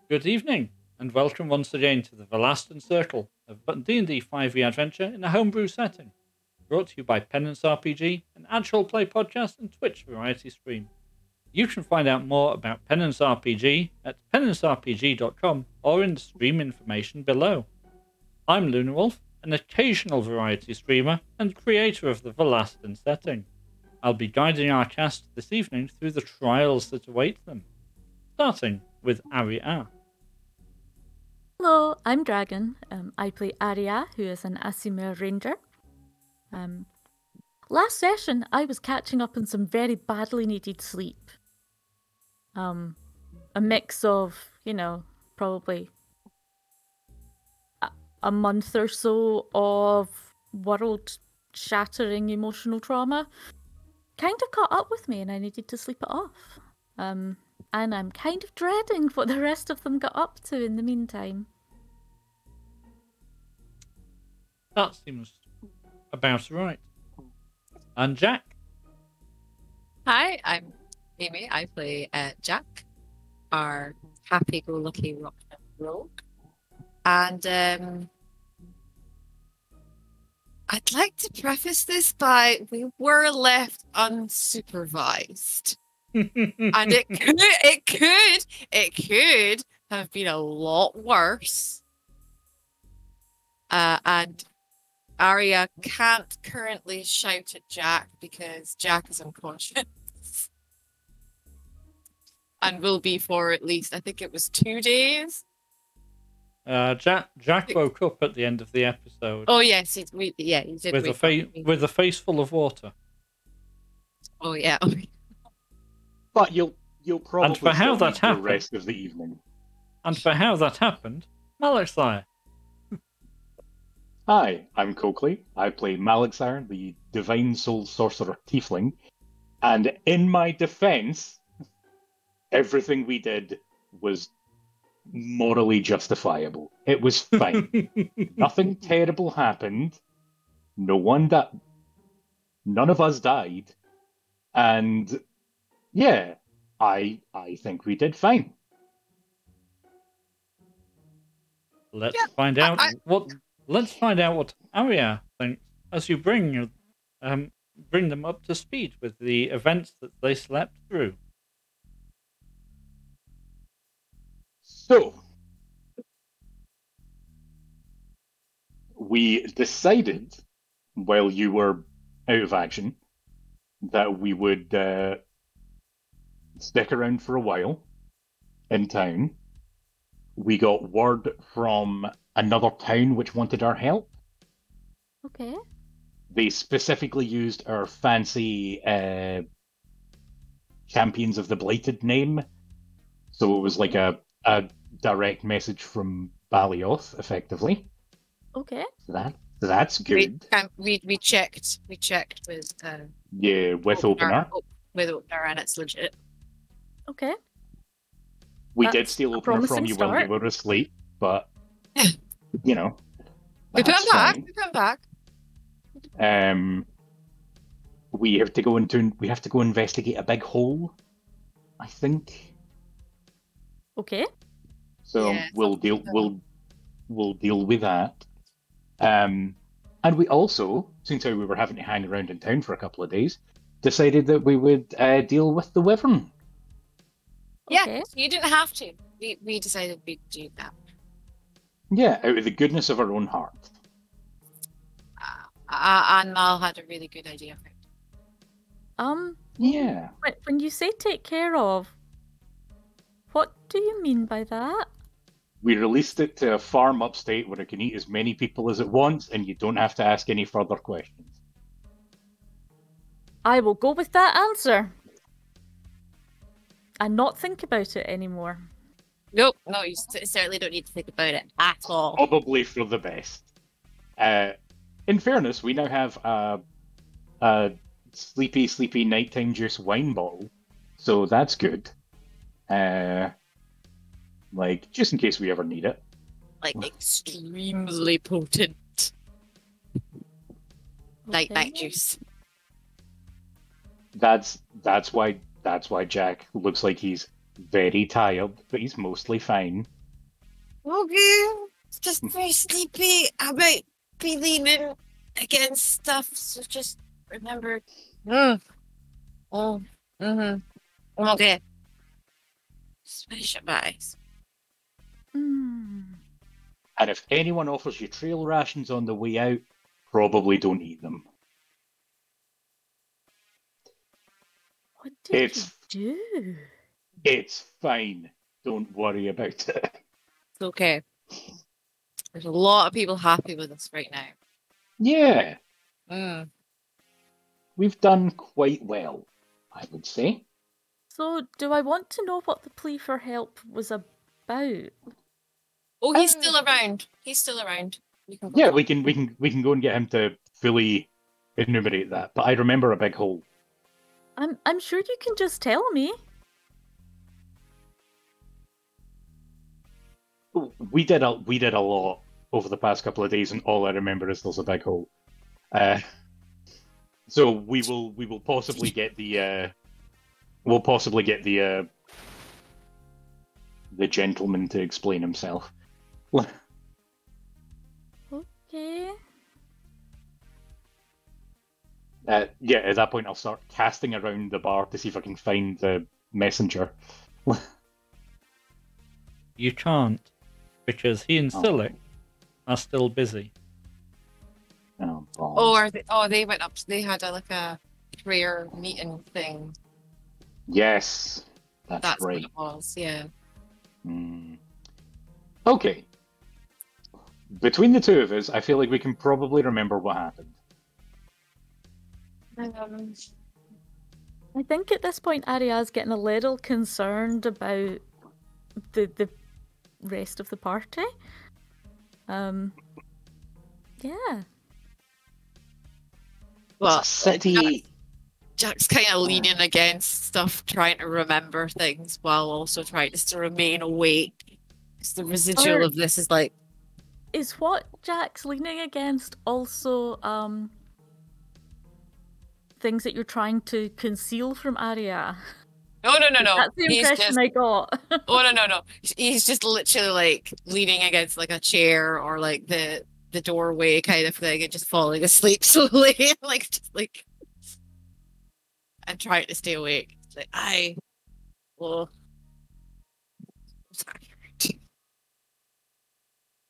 Good evening, and welcome once again to the Varlastan Circle of D&D 5e adventure in a homebrew setting, brought to you by Penance RPG, an actual play podcast and Twitch variety stream. You can find out more about Penance RPG at penancerpg.com or in the stream information below. I'm Lunrwolf, an occasional variety streamer and creator of the Varlastan setting. I'll be guiding our cast this evening through the trials that await them, starting with Ari-ah. Hello, I'm Dragon. I play Ari-ah, who is an aasimar ranger. Last session, I was catching up on some very badly needed sleep. A mix of, probably a month or so of world-shattering emotional trauma. Kind of caught up with me and I needed to sleep it off. And I'm kind of dreading what the rest of them got up to in the meantime. That seems about right. And Jacq? Hi, I'm Amy. I play Jacq, our happy-go-lucky rock rogue. And I'd like to preface this by we were left unsupervised. And it could have been a lot worse. And Ari-ah can't currently shout at Jacq because Jacq is unconscious. And will be for at least, I think it was 2 days. Jacq woke up at the end of the episode. Oh yes, he did. With a face full of water. Oh yeah. But you'll probably and for how that happened, the rest of the evening. And for how that happened, Malexire. Hi, I'm Coakley. I play Malexire, the divine soul sorcerer tiefling. And in my defense, everything we did was morally justifiable. It was fine. Nothing terrible happened. None of us died. And yeah, I think we did fine. Let's find out what Ari-ah thinks as you bring them up to speed with the events that they slept through. So, we decided, while you were out of action, that we would stick around for a while in town. We got word from another town which wanted our help. Okay. They specifically used our fancy Champions of the Blighted name. So it was like a direct message from Balioth, effectively. Okay. So that's good. We checked with with Opener. With Opener, and it's legit. Okay. We did steal Opener from you when we were asleep, but we put him back. We have to go investigate a big hole, I think. Okay. So we'll deal with that. And we also, since we were having to hang around in town for a couple of days, decided that we would deal with the Wyvern. Yeah, okay. You didn't have to. We decided we'd do that. Yeah, out of the goodness of our own heart. And Mal had a really good idea for it. Yeah. When you say take care of, what do you mean by that? We released it to a farm upstate where it can eat as many people as it wants, and you don't have to ask any further questions. I will go with that answer. And not think about it anymore. Nope, no, you certainly don't need to think about it at all. Probably for the best. In fairness, we now have a sleepy nighttime juice wine bottle, so that's good. Just in case we ever need it. Extremely potent. Okay. Night juice. That's why Jacq looks like he's very tired, but he's mostly fine. Okay. It's just very sleepy. I might be leaning against stuff, so just remember. Mm. Oh. Mm-hmm. Okay. Just finish up my eyes. Mm. And if anyone offers you trail rations on the way out, probably don't eat them. What did It's you do? it's fine. Don't worry about it. It's okay. There's a lot of people happy with us right now. Yeah, Mm. we've done quite well, I would say. So, do I want to know what the plea for help was about? Oh, he's still around. He's still around. We can go Yeah, talk. we can go and get him to fully enumerate that. But I remember a big hole. I'm sure you can just tell me. We did a lot over the past couple of days, and all I remember is there's a big hole. So we will possibly get the the gentleman to explain himself. Okay. Yeah, at that point I'll start casting around the bar to see if I can find the messenger. You can't, because he and Oh. Silic are still busy. Oh, balls. Oh, they went up. They had like a prayer meeting thing. Yes, that's What right. it was. Yeah. Okay. Between the two of us, I feel like we can probably remember what happened. I think at this point Ari-ah's getting a little concerned about the rest of the party. Yeah. Well, City. Jack's kind of leaning against stuff, trying to remember things while also trying just to remain awake. Because the residual of this is like. Is what Jack's leaning against also things that you're trying to conceal from Ari-ah? No. That's the impression I got. Oh, no. He's just literally like leaning against like a chair or like the doorway kind of thing and just falling asleep slowly. And trying to stay awake. It's like,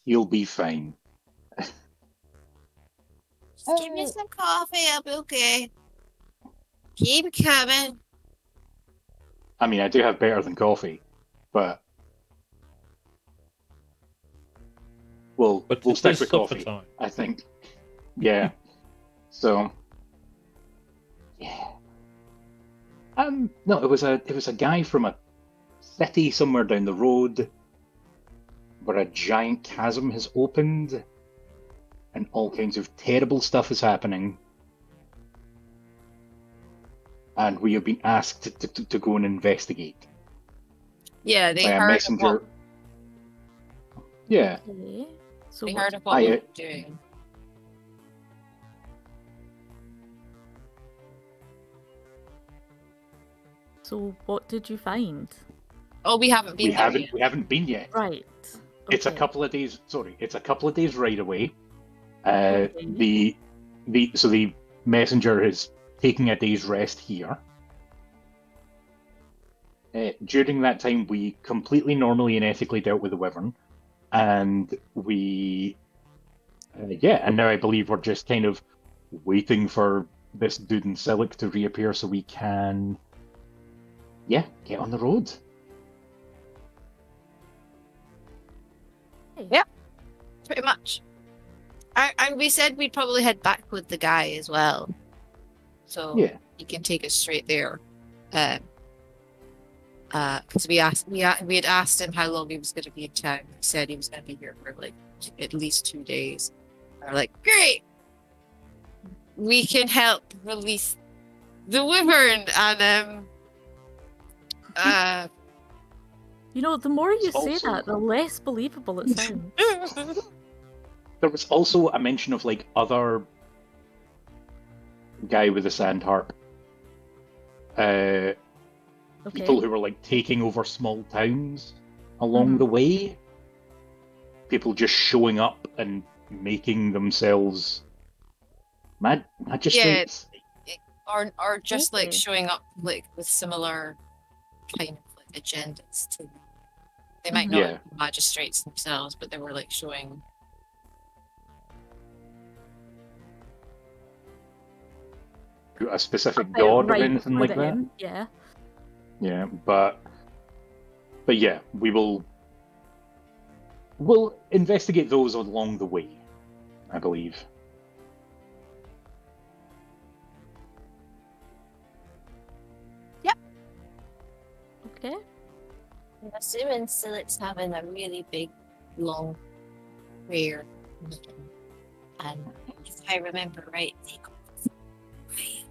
You'll be fine. Just give me some coffee, I'll be okay. Keep coming. I mean, I do have better than coffee, but we'll But stick it is with supper coffee, time. I think. Yeah. So, yeah. No, it was a guy from a city somewhere down the road where a giant chasm has opened and all kinds of terrible stuff is happening. And we have been asked to go and investigate. Yeah, they by a heard messenger. of Yeah. Okay. So what, they what- heard of what we were doing. So what did you find? Oh, we haven't been there yet. We haven't been yet. Right. It's a okay. couple of days. Sorry, it's a couple of days right away. Okay. The messenger is taking a day's rest here. During that time, we completely normally and ethically dealt with the wyvern, and we, and now I believe we're just kind of waiting for this dude in Silic to reappear so we can, get on the road. Yeah, pretty much. And we said we'd probably head back with the guy as well, so Yeah. he can take us straight there. Because we had asked him how long he was going to be in town. He said he was going to be here for like at least 2 days. We're like, great, we can help release the wyvern and You know, the more you say Also- that, the less believable it sounds. There was also a mention of like other guy with a sand harp. Okay. People who were like taking over small towns along the way. people just showing up and making themselves magistrates. Or just like Okay. showing up like with similar kind of like agendas to them. They might not Yeah. be magistrates themselves, but they were like showing. A specific About god or right anything for like that. them, yeah. Yeah, but yeah, we'll investigate those along the way, I believe. Okay. I'm assuming Silit's having a really big, long prayer meeting. And if I remember right, they go right.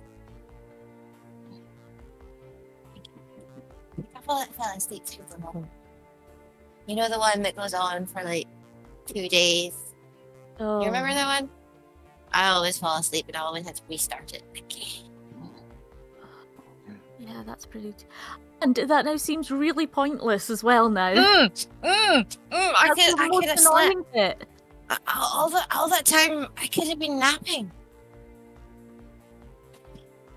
I fell asleep through the long. You know the one that goes on for like 2 days? Oh, You remember that one? I always fall asleep and I always have to restart it again. yeah, that's pretty. And that now seems really pointless as well now. I That's the could most have slept. annoying bit. All that time, I could have been napping.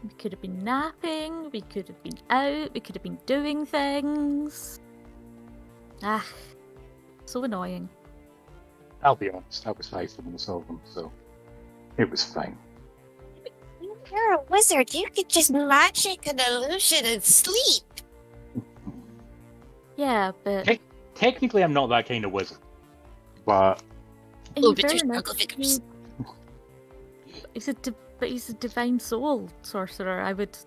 We could have been napping, we could have been out, we could have been doing things. Ah, so annoying. I'll be honest, I was faithful in all of them, so it was fine. You're a wizard. You could just magic an illusion and sleep. Yeah, but Technically, I'm not that kind of wizard, but in Oh, but there's fairness, struggle figures. but he's a divine soul sorcerer. I would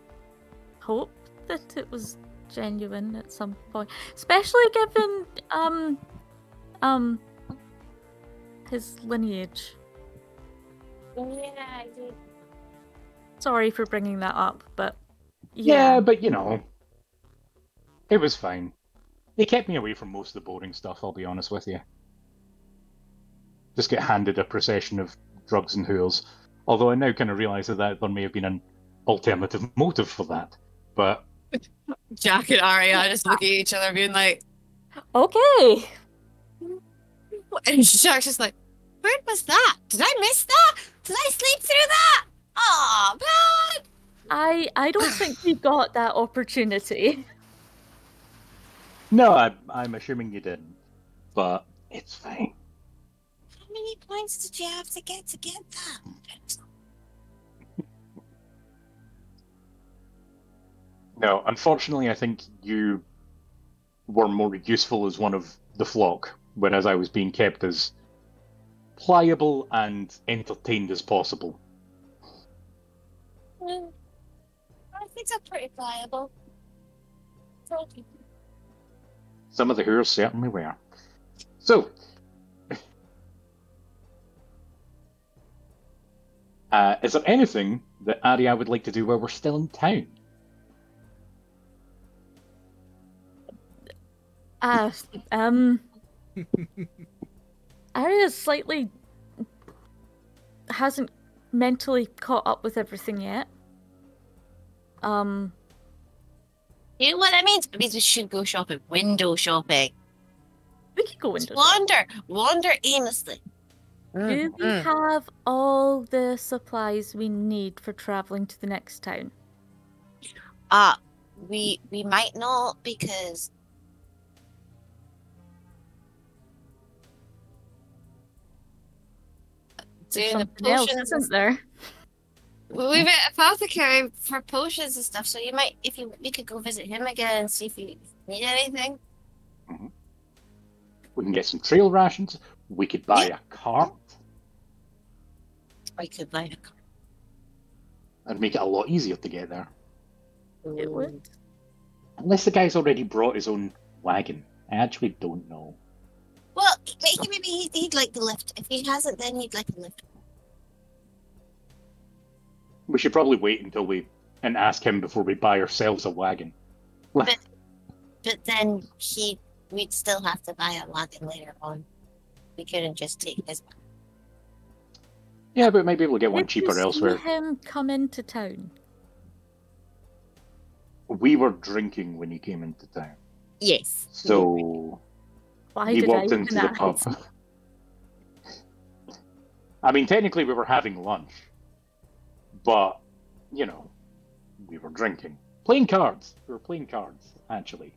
hope that it was genuine at some point, especially given his lineage. Yeah, I did. Sorry for bringing that up, but yeah, but you know, it was fine. They kept me away from most of the boring stuff, I'll be honest with you. Just get handed a procession of drugs and whores. Although I now kind of realise that there may have been an alternative motive for that. But Jacq and Ari-ah just look at each other, being like, okay. and Jacq's just like, where was that? Did I miss that? Did I sleep through that? Oh, man! I don't think we got that opportunity. no, I'm assuming you didn't. But it's fine. How many points did you have to get that? No, unfortunately, I think you were more useful as one of the flock, whereas I was being kept as pliable and entertained as possible. I think I'm pretty pliable. Thank you. Some of the whores certainly were. So, is there anything that Ari-ah would like to do while we're still in town? Arya slightly hasn't mentally caught up with everything yet. You know what that means? It means we should go shopping. Window shopping. We could go into that. Wander aimlessly. Do we have all the supplies we need for traveling to the next town? We might not, because There's doing the something else, potions. isn't there? We've got apothecary for potions and stuff, so you might, we could go visit him again and see if you need anything. Mm-hmm. We can get some trail rations. We could buy a cart I could buy a car. and make it a lot easier to get there. It would. Unless the guy's already brought his own wagon. I actually don't know. Well, maybe he'd like the lift. If he hasn't, then he'd like a lift. We should probably wait until and ask him before we buy ourselves a wagon. But then we'd still have to buy a wagon later on. We couldn't just take his. Yeah, but maybe we'll get one Did you cheaper see elsewhere. him come into town? We were drinking when he came into town. Yes. So Why he did I walked into the even pub. ask? I mean, technically we were having lunch, but, you know, we were drinking. Playing cards. We were playing cards, actually.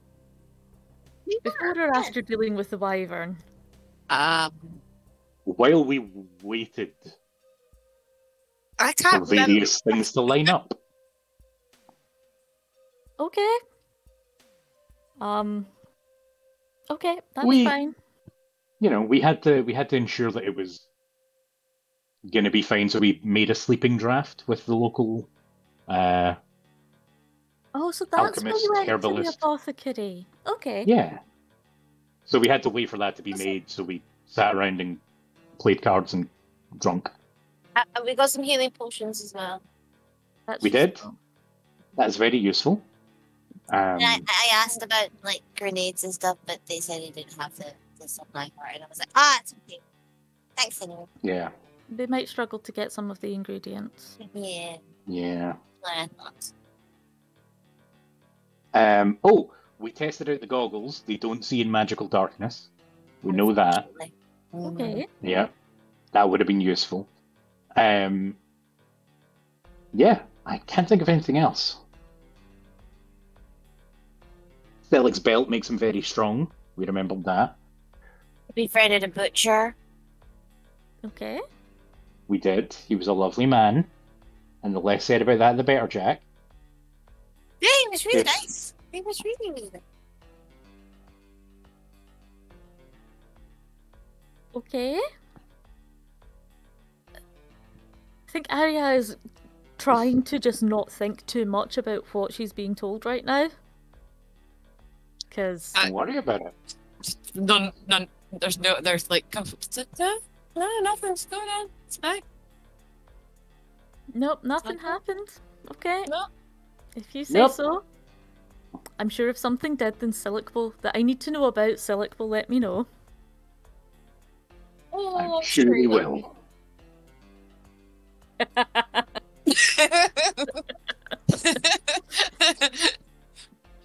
Before or after dealing with the wyvern? While we waited I for can't remember. various things to line up. Okay. Okay, that's We- fine. You know, we had to ensure that it was going to be fine, so we made a sleeping draft with the local Oh, so that's why alchemist, you went to the herbalist. apothecary. Okay. Yeah. So we had to wait for that to be made, so we sat around and played cards and drunk. We got some healing potions as well. That's We did. useful. That's very useful. And I asked about like grenades and stuff, but they said they didn't have the supply for it. And I was like, it's okay. Thanks anyway. Yeah. They might struggle to get some of the ingredients. Yeah. Yeah. What I thought. We tested out the goggles. They don't see in magical darkness. We know that. Okay. Yeah. That would have been useful. Yeah, I can't think of anything else. Thelic's belt makes him very strong. We remembered that. Befriended a butcher. Okay. We did. He was a lovely man. And the less said about that, the better, Jack. Yeah, he was really Yes. nice. He was really, really nice. Okay. I think Ari-ah is trying to just not think too much about what she's being told right now. Because... Don't worry about it. None. There's like, no, nothing's going on. It's fine. Nope, nothing Okay. happened. Okay. No. If you say Nope. so. I'm sure if something did, then Silic will... that I need to know about, Silic will let me know. I'm sure he will.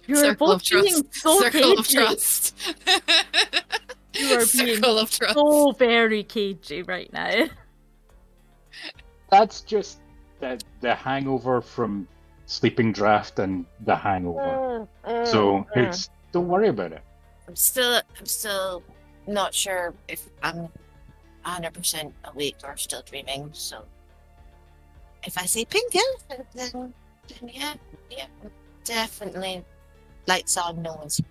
You are Circle of both being trust. so Circle of cagey. trust. You are being Circle of trust. so very cagey right now. That's just the hangover from sleeping draft and the hangover. So it's don't worry about it. I'm still not sure if I'm 100% awake or still dreaming. So if I say pink elephant, then yeah, definitely lights on, no one's.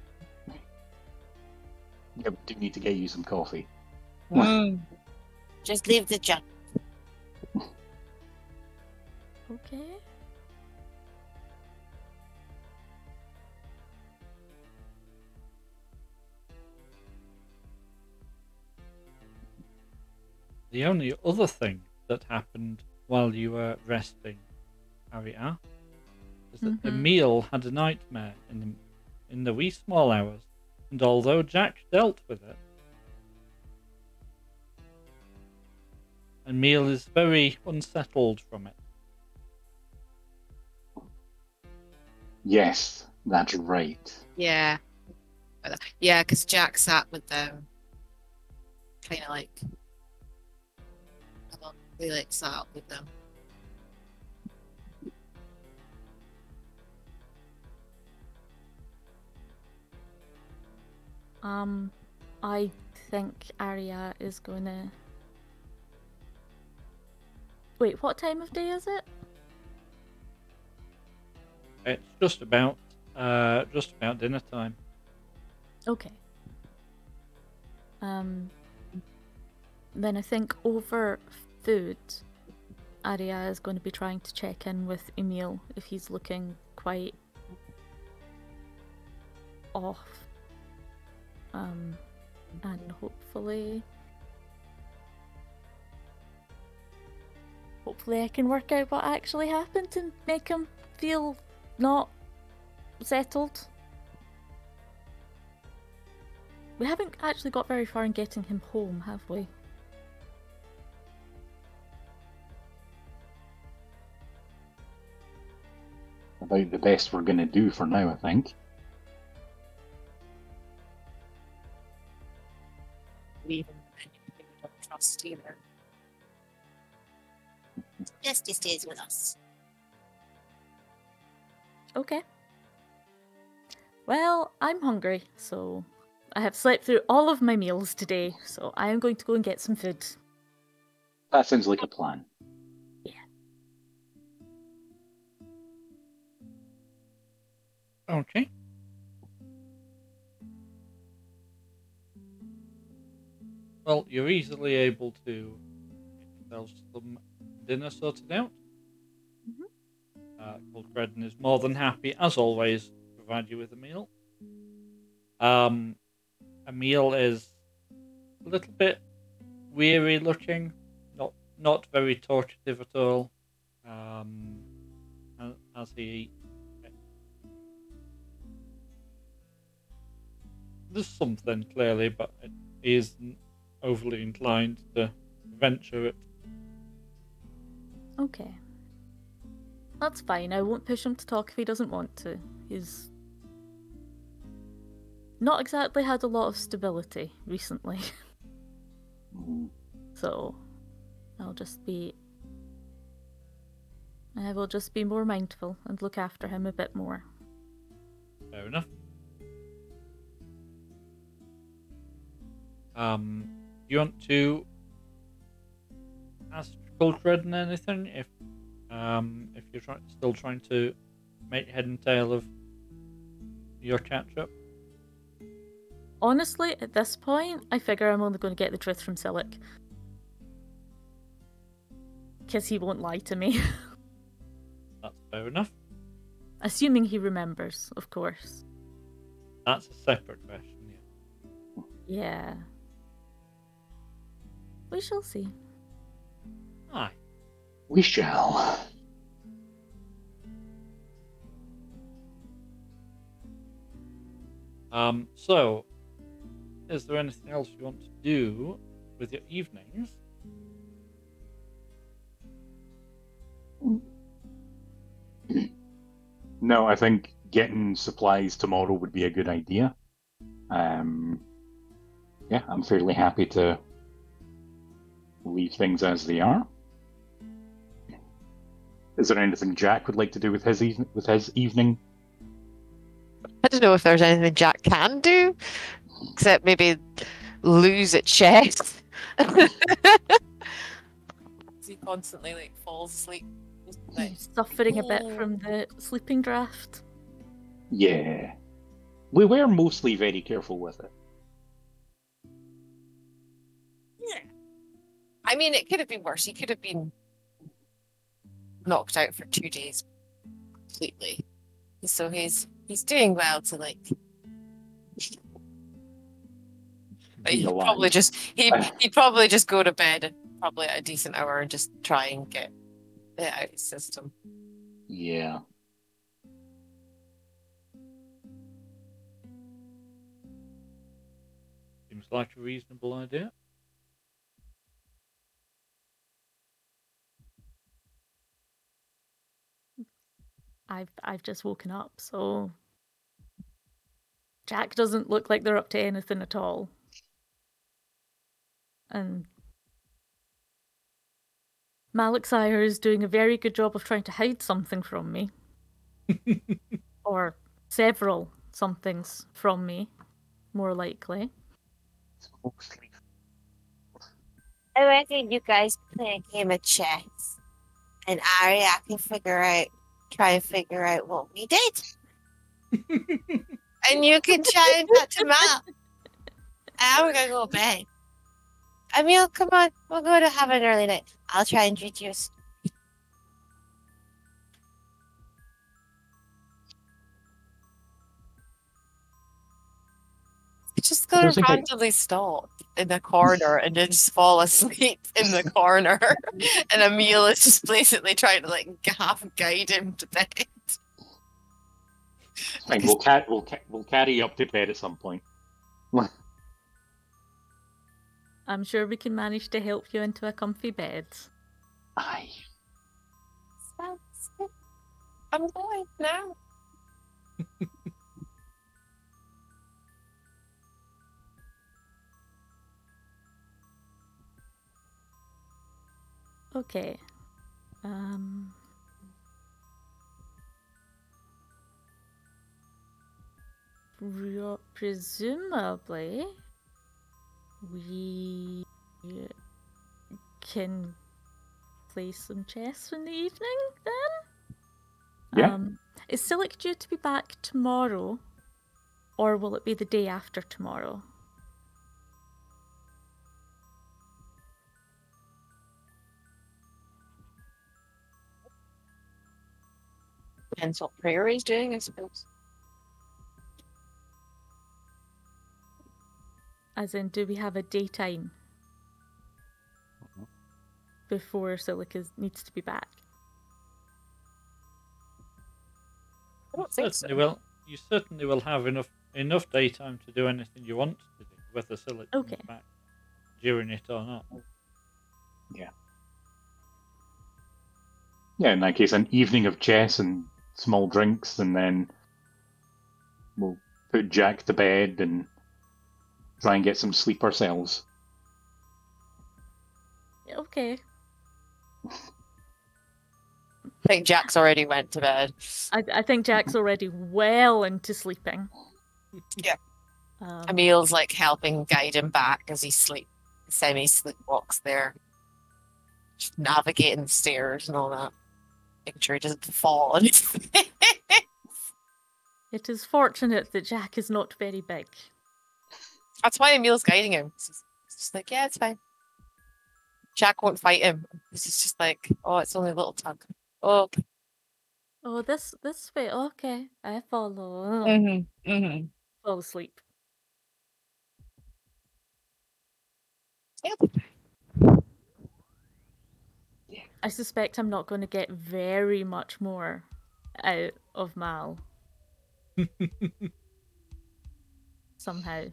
Yeah, we do need to get you some coffee. Just leave the junk. Okay. The only other thing that happened while you were resting, Ari-ah, is that Emil had a nightmare in the wee small hours, and although Jacq dealt with it, Emil is very unsettled from it. Yes, that's right. Yeah, because Jack sat with them, kind of like. We like sat up with them. I think Ari-ah is gonna... Wait, what time of day is it? It's just about dinner time. Okay. Then I think over food, Ari-ah is going to be trying to check in with Emil if he's looking quite off. And hopefully I can work out what actually happened and make him feel not settled. We haven't actually got very far in getting him home, have we? About the best we're going to do for now, I think. We don't trust either. Just he stays with us. Okay. Well, I'm hungry, so I have slept through all of my meals today, so I am going to go and get some food. That sounds like a plan. Okay. Well, you're easily able to get yourselves some dinner sorted out. Cold Redden is more than happy, as always, to provide you with a meal. A meal is a little bit weary looking, not very tortuative at all. As he eats. There's something clearly, but he isn't overly inclined to venture it. Okay. That's fine. I won't push him to talk if he doesn't want to. He's not exactly had a lot of stability recently. So I will just be more mindful and look after him a bit more. Fair enough. You want to ask Goldredden anything if you're still trying to make head and tail of your catch up? Honestly, at this point, I figure I'm only going to get the truth from Silic. Because he won't lie to me. That's fair enough. Assuming he remembers, of course. That's a separate question, yeah. Yeah. We shall see. Aye. We shall. So, is there anything else you want to do with your evenings? No, I think getting supplies tomorrow would be a good idea. Yeah, I'm fairly happy to leave things as they are. Is there anything Jacq would like to do with his evening? I don't know if there's anything Jacq can do, except maybe lose at chess. He constantly falls asleep. He's suffering a bit from the sleeping draft. Yeah. We were mostly very careful with it. Yeah. I mean, it could have been worse. He could have been knocked out for 2 days completely. So he's doing well to like. But he'd probably just go to bed probably at a decent hour and just try and get it out of his system. Yeah. Seems like a reasonable idea. I've just woken up, so Jacq doesn't look like they're up to anything at all. And Malexire is doing a very good job of trying to hide something from me. Or several somethings from me, more likely. I reckon you guys play a game of chess, and Ari-ah can try and figure out what we did. And you can try and touch him up. And we're gonna go to bed. Emil, come on, we'll go to have an early night. I'll try and reduce. Just gonna randomly stop in the corner and then just fall asleep in the corner. And Emil is just basically trying to like half guide him to bed. Fine, we'll carry you up to bed at some point. I'm sure we can manage to help you into a comfy bed. Aye. Sounds good. I'm going now. Okay. Um, presumably, we can play some chess in the evening then? Yeah. Is Silic due to be back tomorrow, or will it be the day after tomorrow? Depends what Prairie's doing, I suppose. As in, do we have a daytime before Silic needs to be back? I don't think so. You certainly will have enough daytime to do anything you want to do, whether Silic comes Okay. back during it or not. Yeah. Yeah, in that case, an evening of chess and small drinks, and then we'll put Jacq to bed and try and get some sleep ourselves. Okay. I think Jack's already went to bed. I think Jack's already well into sleeping. Yeah. Emil's like helping guide him back as he semi-sleepwalks there. Just navigating the stairs and all that. Making sure he doesn't fall on his face. It is fortunate that Jacq is not very big. That's why Emil's guiding him. It's just like, yeah, it's fine. Jacq won't fight him. This is just like, oh, it's only a little tug. Oh. Oh, this way. Okay, I follow. Mm-hmm. Fall asleep. Yep. I suspect I'm not going to get very much more out of Mal. Somehow.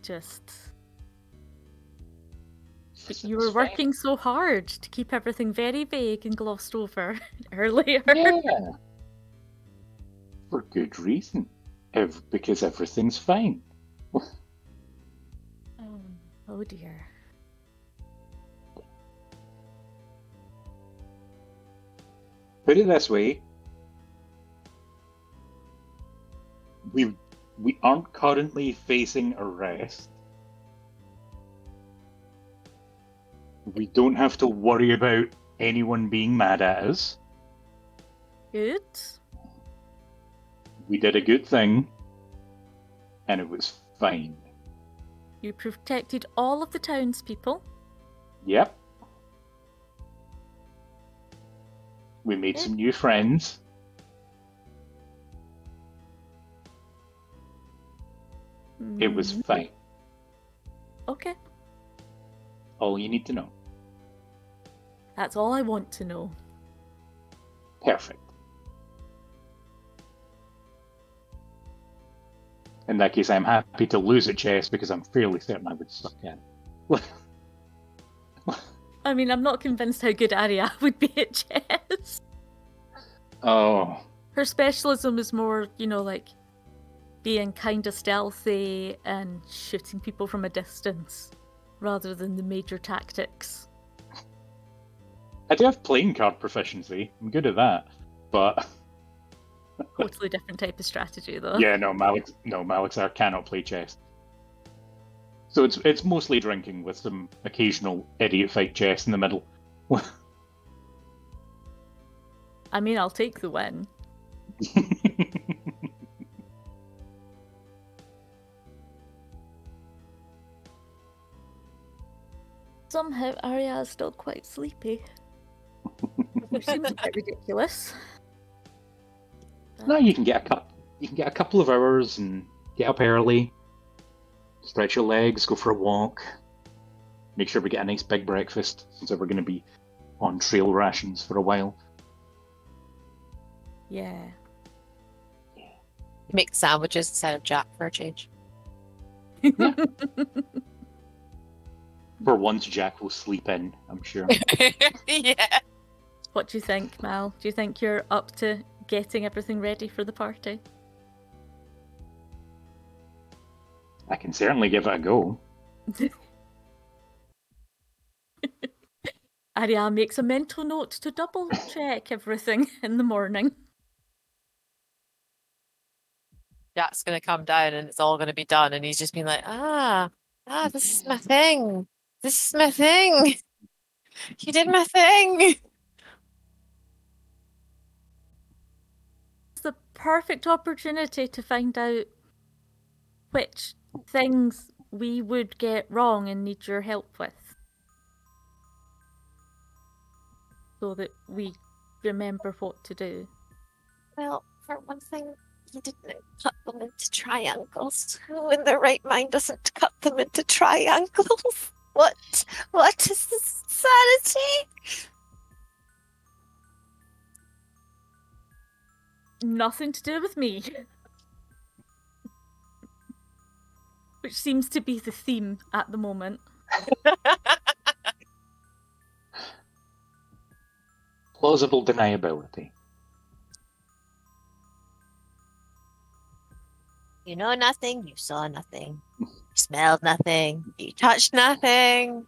Just... You were working so hard to keep everything very vague and glossed over earlier. Yeah. For good reason. Because everything's fine. Oh dear. Put it this way. We aren't currently facing arrest. We don't have to worry about anyone being mad at us. Good. We did a good thing, and it was fine. You protected all of the townspeople. Yep. We made some new friends. It was fine. Okay. All you need to know. That's all I want to know. Perfect. In that case, I'm happy to lose at chess because I'm fairly certain I would suck at it. I mean, I'm not convinced how good Ari-ah would be at chess. Oh. Her specialism is more, like being kind of stealthy and shooting people from a distance, rather than the major tactics. I do have playing card proficiency. I'm good at that, but Totally different type of strategy, though. yeah, Malexire cannot play chess. So it's mostly drinking with some occasional idiot fight chess in the middle. I mean, I'll take the win. Somehow, Ari-ah is still quite sleepy. Which seems a bit ridiculous. No, you can get a couple of hours and get up early, stretch your legs, go for a walk, make sure we get a nice big breakfast, since we're going to be on trail rations for a while. Yeah. Make sandwiches instead of Jacq for a change. Yeah. For once, Jacq will sleep in, I'm sure. Yeah. What do you think, Mal? Do you think you're up to getting everything ready for the party? I can certainly give it a go. Ari-ah makes a mental note to double check everything in the morning. Jack's gonna come down and it's all gonna be done, and he's just been like, this is my thing. This is my thing. You did my thing. It's the perfect opportunity to find out which things we would get wrong and need your help with. So that we remember what to do. Well, for one thing, you didn't cut them into triangles. Who in their right mind doesn't cut them into triangles? What is this insanity? Nothing to do with me. Which seems to be the theme at the moment. Plausible deniability. You know nothing, you saw nothing, you smelled nothing, you touched nothing,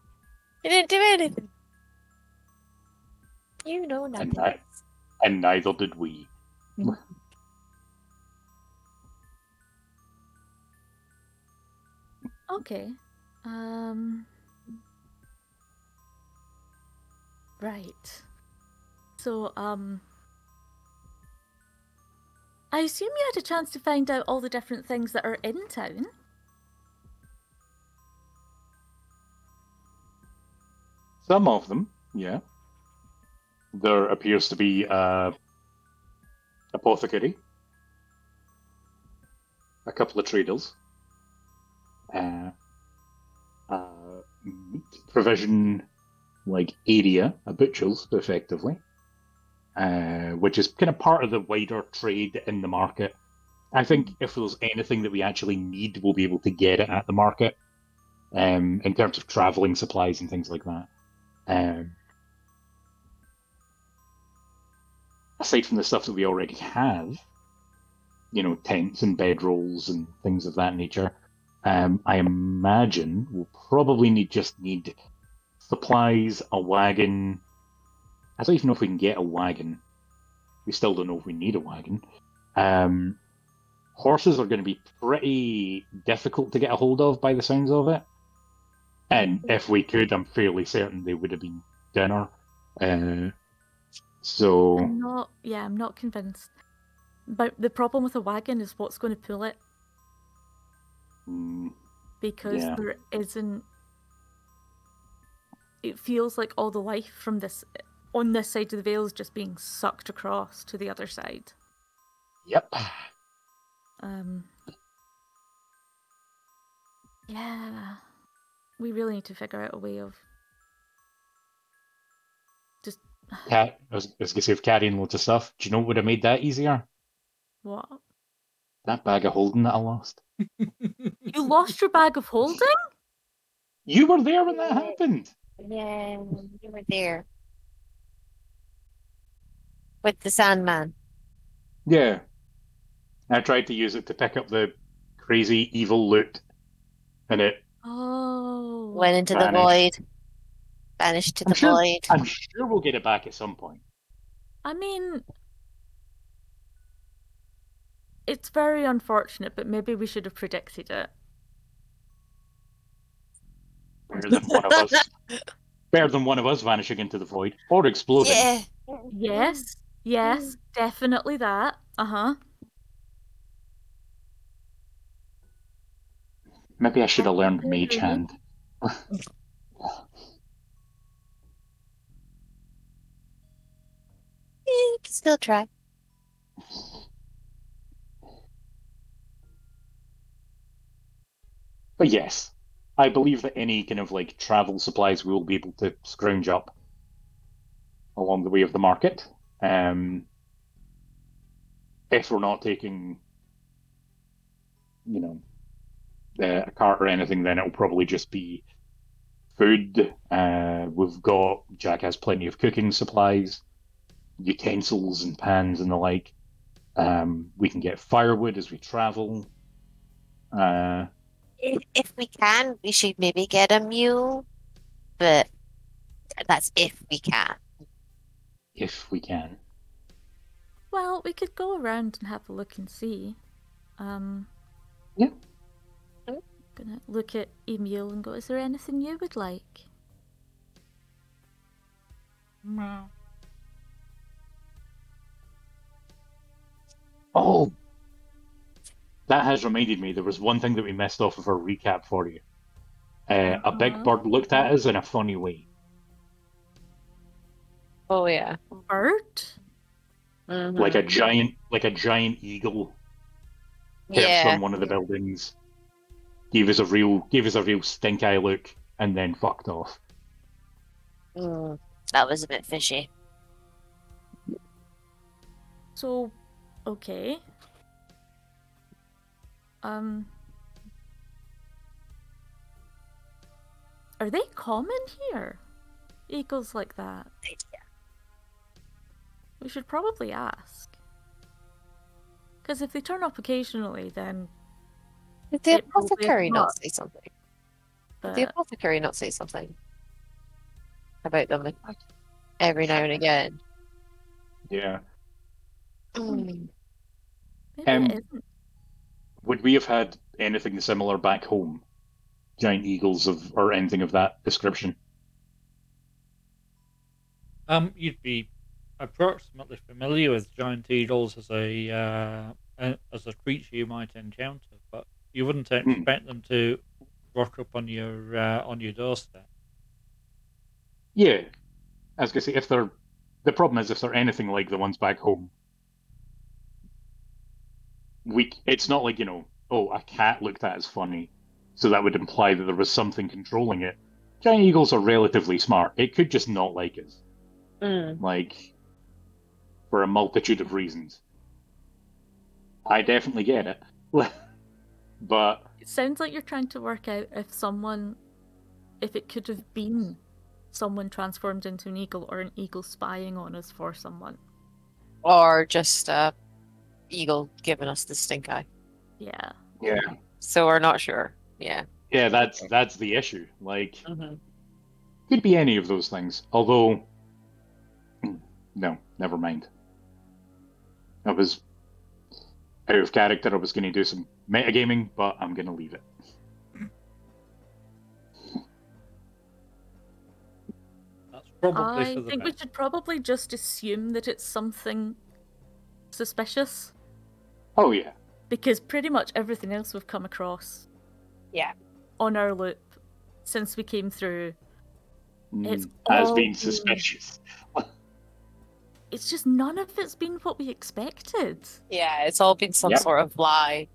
you didn't do anything. You know nothing. And neither did we. Okay. Right. So, I assume you had a chance to find out all the different things that are in town? Some of them, yeah. There appears to be a apothecary, a couple of traders, a meat provision area, a butcher's effectively, which is kind of part of the wider trade in the market. I think if there's anything that we actually need, we'll be able to get it at the market, in terms of traveling supplies and things like that. Aside from the stuff that we already have, tents and bedrolls and things of that nature, I imagine we'll probably need supplies, a wagon. I don't even know if we can get a wagon. We still don't know if we need a wagon. Horses are going to be pretty difficult to get a hold of by the sounds of it. And if we could, I'm fairly certain they would have been dinner. So I'm not convinced. But the problem with a wagon is what's going to pull it. Because there isn't... It feels like all the life from on this side of the Vale is just being sucked across to the other side. Yep. Yeah. We really need to figure out a way of just... I was going to say, of carrying loads of stuff. Do you know what would have made that easier? What? That bag of holding that I lost. You lost your bag of holding? You were there when that happened. Yeah, you were there. With the Sandman. Yeah. I tried to use it to pick up the crazy evil loot, and it went into the void. Vanished to the void. I'm sure we'll get it back at some point. I mean, it's very unfortunate, but maybe we should have predicted it. Better than one of us vanishing into the void or exploding. Yeah. Yes, definitely that. Maybe I should have learned Mage Hand. You can still try. But yes, I believe that any kind of travel supplies we will be able to scrounge up along the way of the market. If we're not taking, a cart or anything, then it'll probably just be food. Jacq has plenty of cooking supplies, utensils and pans and the like. We can get firewood as we travel. If we can, we should maybe get a mule. But That's if we can. If we can. Well, we could go around and have a look and see. Yeah. Gonna look at Emil and go, is there anything you would like? No. Oh, that has reminded me. There was one thing that we missed off of our recap for you. A big bird looked at us in a funny way. Oh yeah. Bird? Mhm. Like a giant eagle perched Yeah. on one of the buildings. Gave us a real stink eye look and then fucked off. That was a bit fishy. So, okay. Are they common here? Eagles like that? Yeah. We should probably ask. Because if they turn up occasionally, then... Did the It will be apothecary not not. say something? Did But the apothecary not say something about them every now and again? Yeah. maybe Um, it isn't. Would we have had anything similar back home? Giant eagles or anything of that description? You'd be approximately familiar with giant eagles as a creature you might encounter, but you wouldn't expect them to rock up on your doorstep. Yeah. I was gonna say the problem is if they're anything like the ones back home, it's not like, oh, a cat looked at as funny, so that would imply that there was something controlling it. Giant eagles are relatively smart. It could just not like us. Like, for a multitude of reasons. I definitely get it. But It sounds like you're trying to work out if it could have been someone transformed into an eagle or an eagle spying on us for someone. Or just eagle giving us the stink eye. Yeah. yeah. So we're not sure. Yeah. Yeah, that's the issue. Like, could be any of those things. Although, no, never mind. I was out of character. I was going to do some metagaming, but I'm going to leave it. That's probably I for the think we best. should probably just assume that it's something suspicious. Oh, yeah. Because pretty much everything else we've come across on our loop since we came through, it's Has all been suspicious. It's just none of it's been what we expected. Yeah, it's all been some Yep. sort of lie.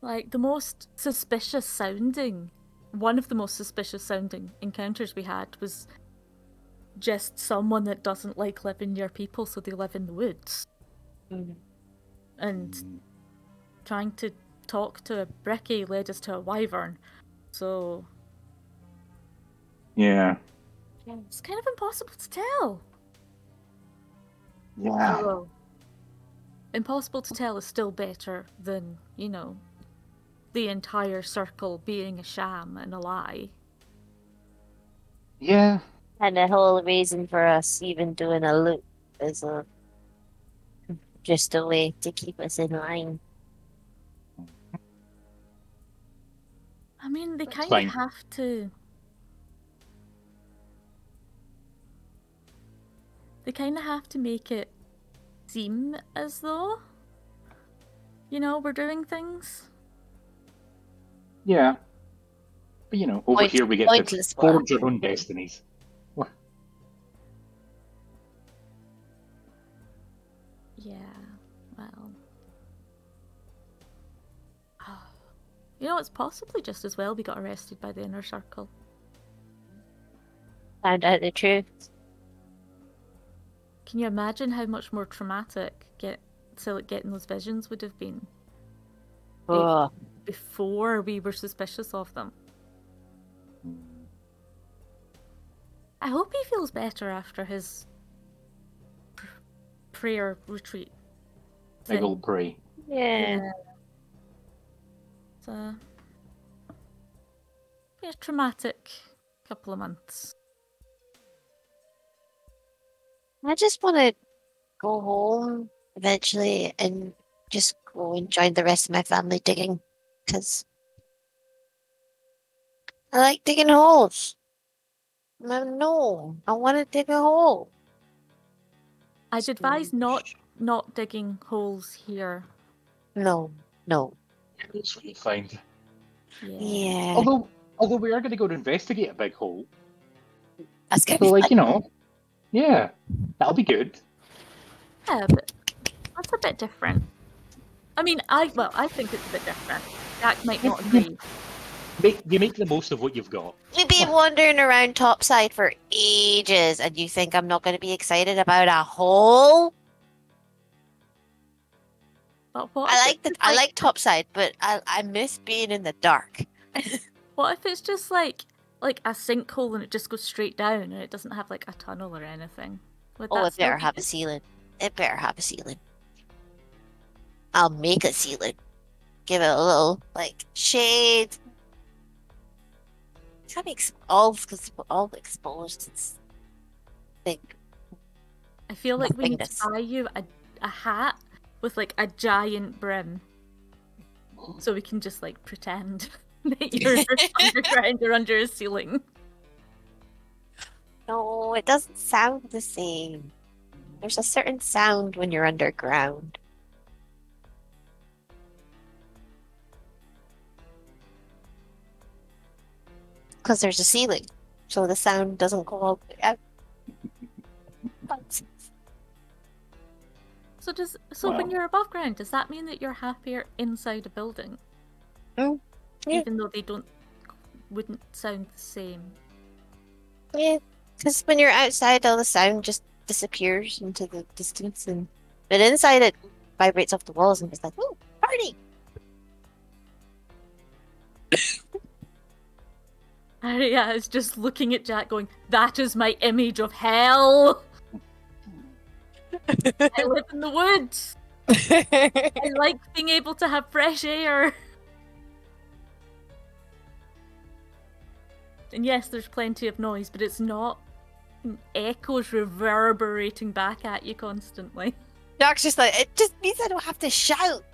Like, the most suspicious sounding, one of the most suspicious sounding encounters we had was just someone that doesn't like living near people, so they live in the woods. And trying to talk to a bricky led us to a wyvern, so... Yeah. It's kind of impossible to tell. Yeah. Although, impossible to tell is still better than, the entire circle being a sham and a lie. Yeah. And the whole reason for us even doing a loop is just a way to keep us in line. I mean, they kind fine. of have to... They kind of have to make it seem as though, we're doing things. Yeah. But, over here we get to pointless forge our own destinies. Yeah, well... it's possibly just as well we got arrested by the inner circle. Found out the truth. Can you imagine how much more traumatic getting those visions would have been? Oh. Before we were suspicious of them. I hope he feels better after his prayer retreat. Big old pray. Yeah. It's a traumatic couple of months. I just want to go home eventually and just go and join the rest of my family digging. Because I like digging holes. No, I want to dig a hole. I'd advise not digging holes here. No. That's what you find. Yeah. Although we are going to go to investigate a big hole. That's good. So, yeah, that'll be good. Yeah, but that's a bit different. I mean, I think it's a bit different. Jacq might not agree. You make the most of what you've got. We've been wandering around topside for ages, and you think I'm not going to be excited about a hole? But what I like topside, but I miss being in the dark. What if it's just like a sinkhole and it just goes straight down and it doesn't have like a tunnel or anything? It better have a ceiling. It better have a ceiling. I'll make a ceiling. Give it a little shade. It's gotta be all exposed. It's big. I feel like we need to buy you a hat with like a giant brim, so we can just pretend that you're underground or under a ceiling. No, it doesn't sound the same. There's a certain sound when you're underground. Because there's a ceiling, so the sound doesn't go all the way out. So when you're above ground, does that mean that you're happier inside a building? Yeah. Even though they wouldn't sound the same. Yeah, because when you're outside, all the sound just disappears into the distance, but inside it vibrates off the walls and it's like, "Ooh, party!" Ari-ah is just looking at Jacq going, "That is my image of hell! I live in the woods! I like being able to have fresh air!" And yes, there's plenty of noise, but it's not echoes reverberating back at you constantly. Jack's just like, it just means I don't have to shout.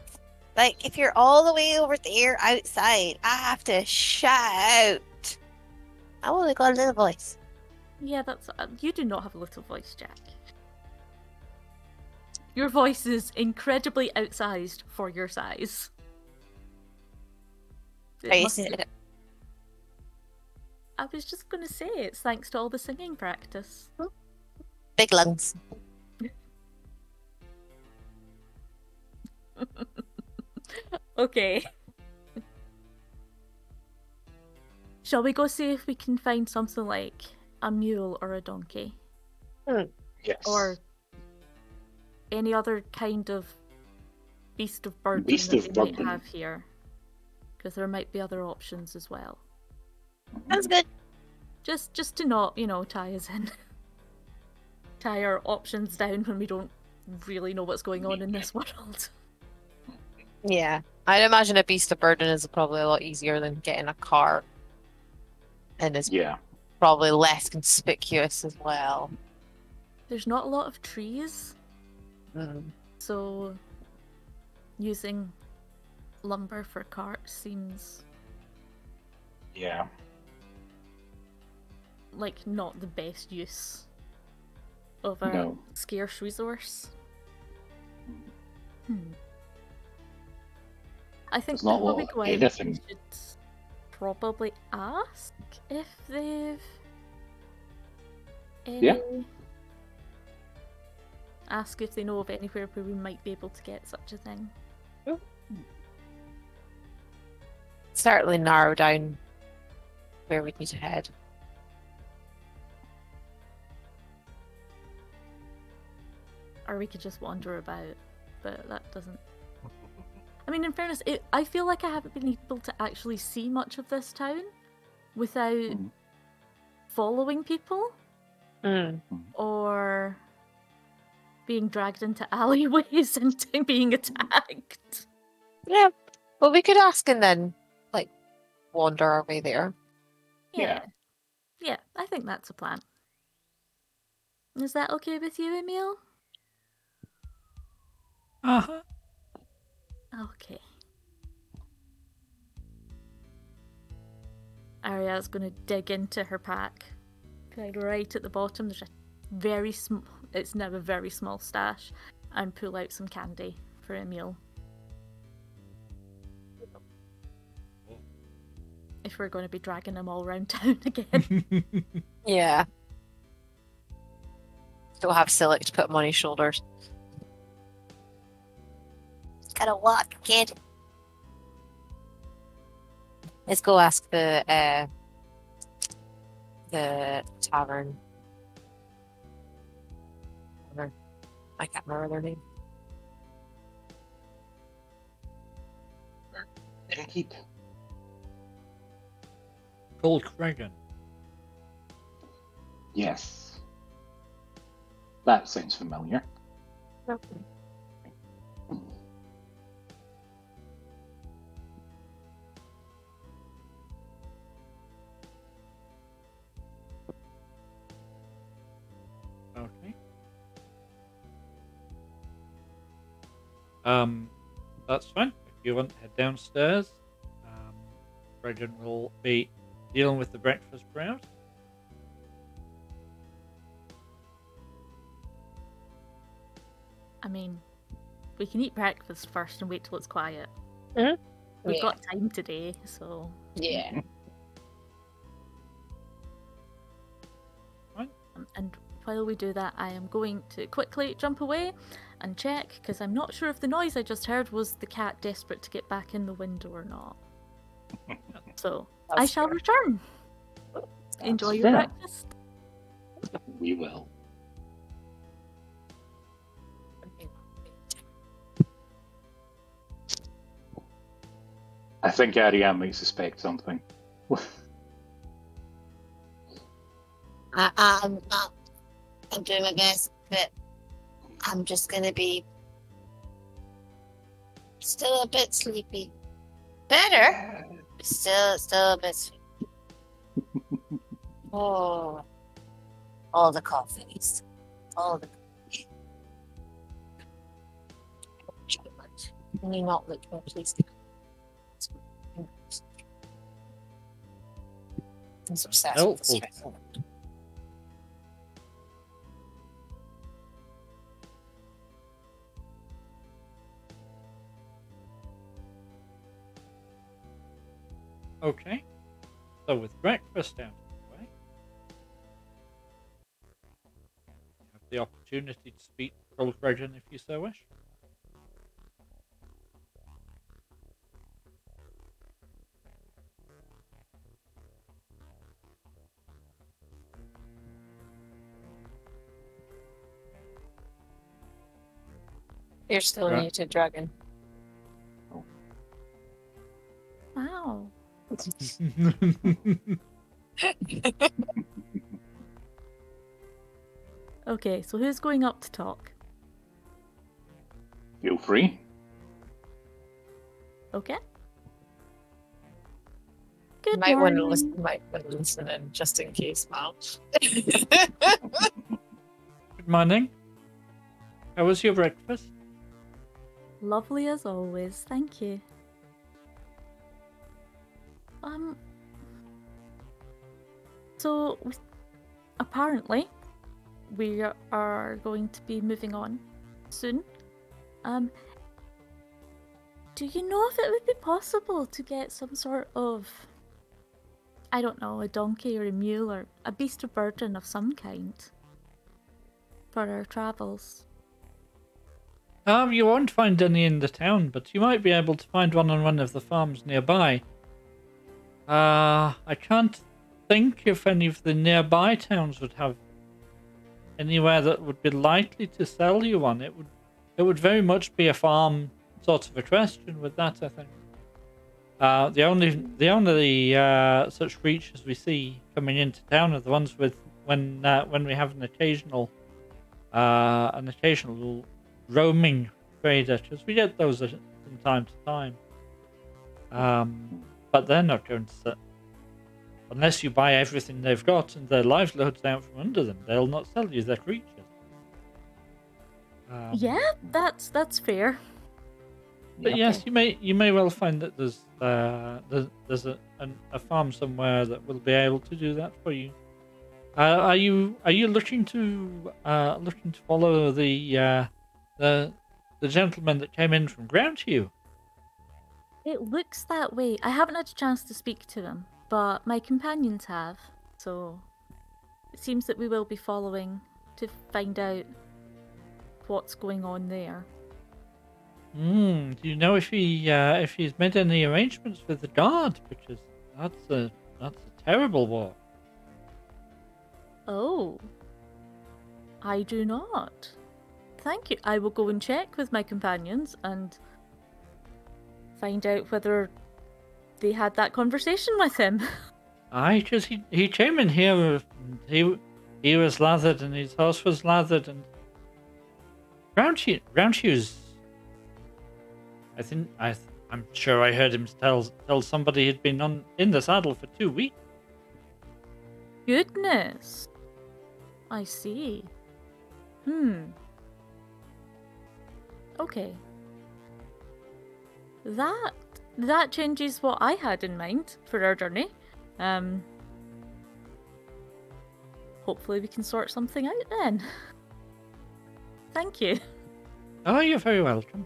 Like, if you're all the way over there outside, I have to shout. I only got a little voice. Yeah, that's... you do not have a little voice, Jacq. Your voice is incredibly outsized for your size. I was just going to say, it's thanks to all the singing practice. Big lungs. Okay. Shall we go see if we can find something like a mule or a donkey? Yes. Or any other kind of beast of burden that we might have here. Because there might be other options as well. Sounds good. Just to not, tie us in. Tie our options down when we don't really know what's going on in this world. Yeah. I'd imagine a beast of burden is probably a lot easier than getting a car. And it's probably less conspicuous as well. There's not a lot of trees. Mm. So using lumber for carts seems... Yeah. like not the best use of a scarce resource. I think before we go out, we should probably ask if they've ask if they know of anywhere where we might be able to get such a thing. Certainly narrow down where we need to head. Or we could just wander about, but that doesn't... I mean, in fairness, I feel like I haven't been able to actually see much of this town without following people or being dragged into alleyways and being attacked. Yeah, well, we could ask and then, wander our way there. Yeah, I think that's a plan. Is that okay with you, Emil? Uh-huh. Okay. Ari-ah's going to dig into her pack. Like right at the bottom, there's a very small. It's now a very small stash, and pull out some candy for Emil. If we're going to be dragging him all around town again. Yeah. Don't have Silic to put him on his shoulders. Gotta walk, kid. Let's go ask the tavern. I can't remember their name. Keep. Gold Kragan. Yes. That sounds familiar. Okay. That's fine. If you want to head downstairs, Regan will be dealing with the breakfast crowd. I mean, we can eat breakfast first and wait till it's quiet. Mm-hmm. We've got time today, so... Yeah. And while we do that, I am going to quickly jump away and check, because I'm not sure if the noise I just heard was the cat desperate to get back in the window or not. So, I shall return. Enjoy your fair. breakfast. We will. I think Ari-ah might suspect something. I'm doing my best, but I'm just gonna be still a bit sleepy. Better, but still a bit sleepy. Oh, all the coffees, all the coffee. Chocolate. Can you not look more, please? I'm so sad. Helpful. Okay. So with breakfast out of the way, you have the opportunity to speak to Gold Regan if you so wish. You're still Right. muted, dragon. Wow. Okay, so who's going up to talk? Feel free. Okay. Good Might want to morning. listen in just in case, Mal. Good morning. How was your breakfast? Lovely as always, thank you. So apparently we are going to be moving on soon. Do you know if it would be possible to get some sort of, I don't know, a donkey or a mule or a beast of burden of some kind for our travels? You won't find any in the town, but you might be able to find one on one of the farms nearby. I can't think if any of the nearby towns would have anywhere that would be likely to sell you one. It would very much be a farm sort of a question with that, I think. The only such creatures we see coming into town are the ones with when we have an occasional roaming trader, because we get those from time to time. But they're not going to Unless you buy everything they've got and their livelihoods out from under them, they'll not sell you their creatures. Yeah, that's fair. But Yep. yes, you may well find that there's a farm somewhere that will be able to do that for you. Are you looking to follow the gentleman that came in from ground to you? It looks that way. I haven't had a chance to speak to him, but my companions have, so it seems that we will be following to find out what's going on there. Do you know if he's made any arrangements with the guard? Because that's a terrible war. Oh, I do not. Thank you. I will go and check with my companions and find out whether they had that conversation with him. Aye, because he came in here, and he was lathered and his horse was lathered, and ground shoes. I'm sure I heard him tell somebody he'd been in the saddle for 2 weeks. Goodness. I see. Okay. That changes what I had in mind for our journey. Hopefully we can sort something out then. Thank you. Oh, you're very welcome.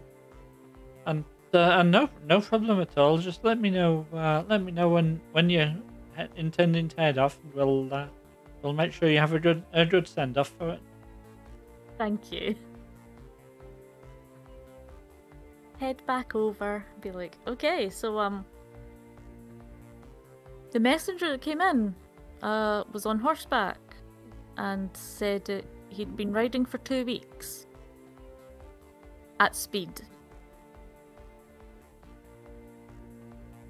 And no problem at all. Just let me know. Let me know when you're intending to head off, and we'll make sure you have a good send off for it. Thank you. Head back over. Be like, okay, so the messenger that came in was on horseback and said that he'd been riding for 2 weeks at speed.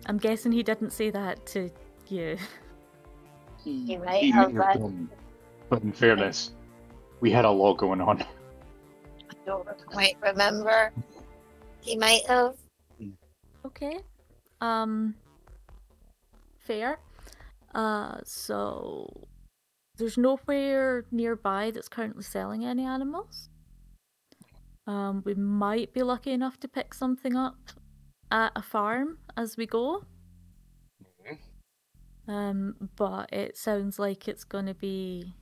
I'm guessing he didn't say that to you. You might He have may have done, but in fairness, we had a lot going on. I don't quite remember. He might have. Okay. Fair. So there's nowhere nearby that's currently selling any animals. We might be lucky enough to pick something up at a farm as we go. But it sounds like it's going to be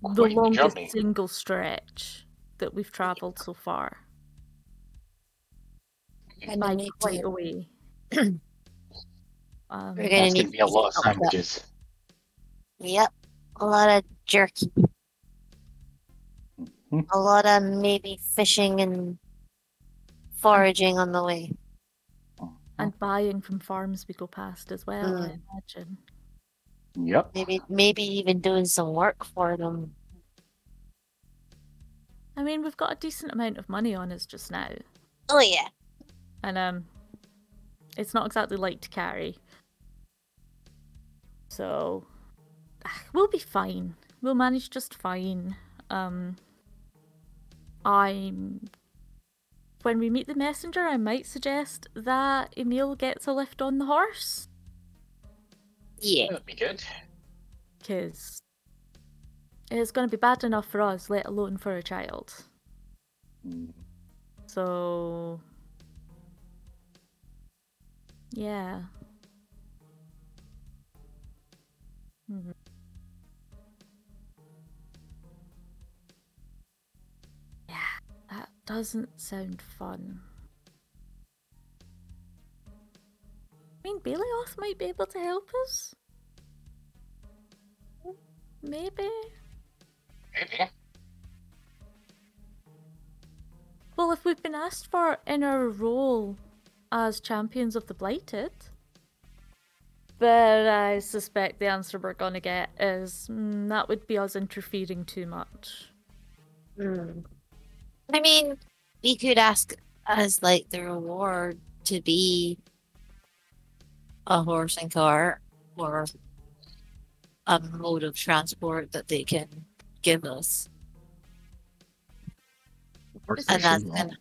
the Quite the longest journey. single stretch that we've travelled so far. And By we need quite to- a way. We're gonna That's need going to be a lot of stock up. sandwiches. Yep. A lot of jerky. Mhm. A lot of maybe fishing and foraging on the way. And buying from farms we go past as well, I Mm. imagine. Yep. Maybe even doing some work for them. I mean, we've got a decent amount of money on us just now. Oh yeah. And it's not exactly light to carry. So we'll be fine. We'll manage just fine. When we meet the messenger, I might suggest that Emil gets a lift on the horse. Yeah. That'd be good. Because it's going to be bad enough for us, let alone for a child. So, yeah. Mhm. Yeah, that doesn't sound fun. I mean, Bailioth might be able to help us. Maybe. Maybe. Well, if we've been asked for in our role as champions of the Blighted, then I suspect the answer we're gonna get is that would be us interfering too much. I mean, we could ask as like the reward to be a horse and cart or a mode of transport that they can give us. And that's gonna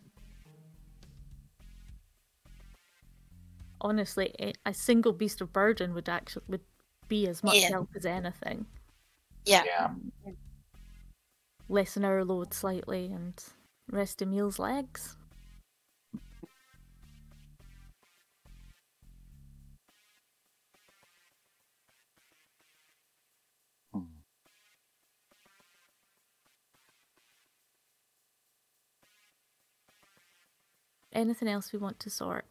honestly, a single beast of burden would be as much Yeah. help as anything. Yeah. Yeah. Lessen our load slightly and rest Emil's legs. Hmm. Anything else we want to sort?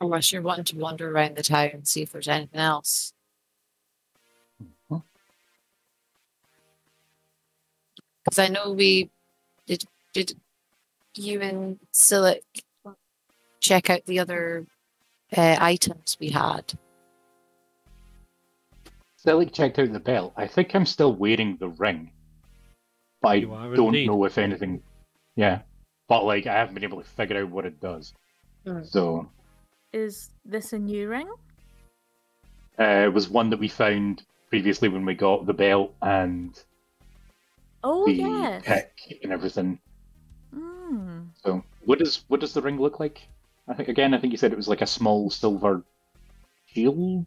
Unless you're wanting to wander around the town and see if there's anything else. Mhm. Because I know we did you and Silic check out the other items we had. Selig checked out the belt. I think I'm still wearing the ring. But I You are don't indeed. know if anything. Yeah. But like I haven't been able to figure out what it does. Mm. So Is this a new ring? it was one that we found previously when we got the belt and Oh, the yes. pick and everything. Mm. So what does the ring look like? I think you said it was like a small silver shield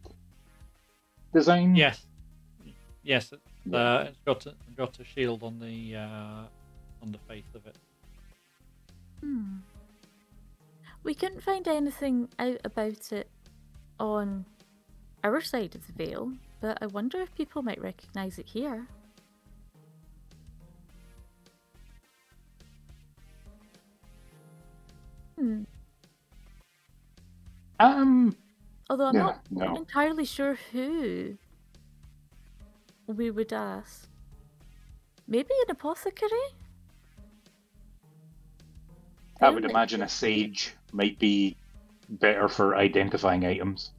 design. Yes. Yes. Yeah. It's got a shield on the face of it. Hmm. We couldn't find anything out about it on our side of the veil, but I wonder if people might recognise it here. Hmm. Although I'm Yeah, not no. entirely sure who we would ask. Maybe an apothecary? I would imagine a sage might be better for identifying items,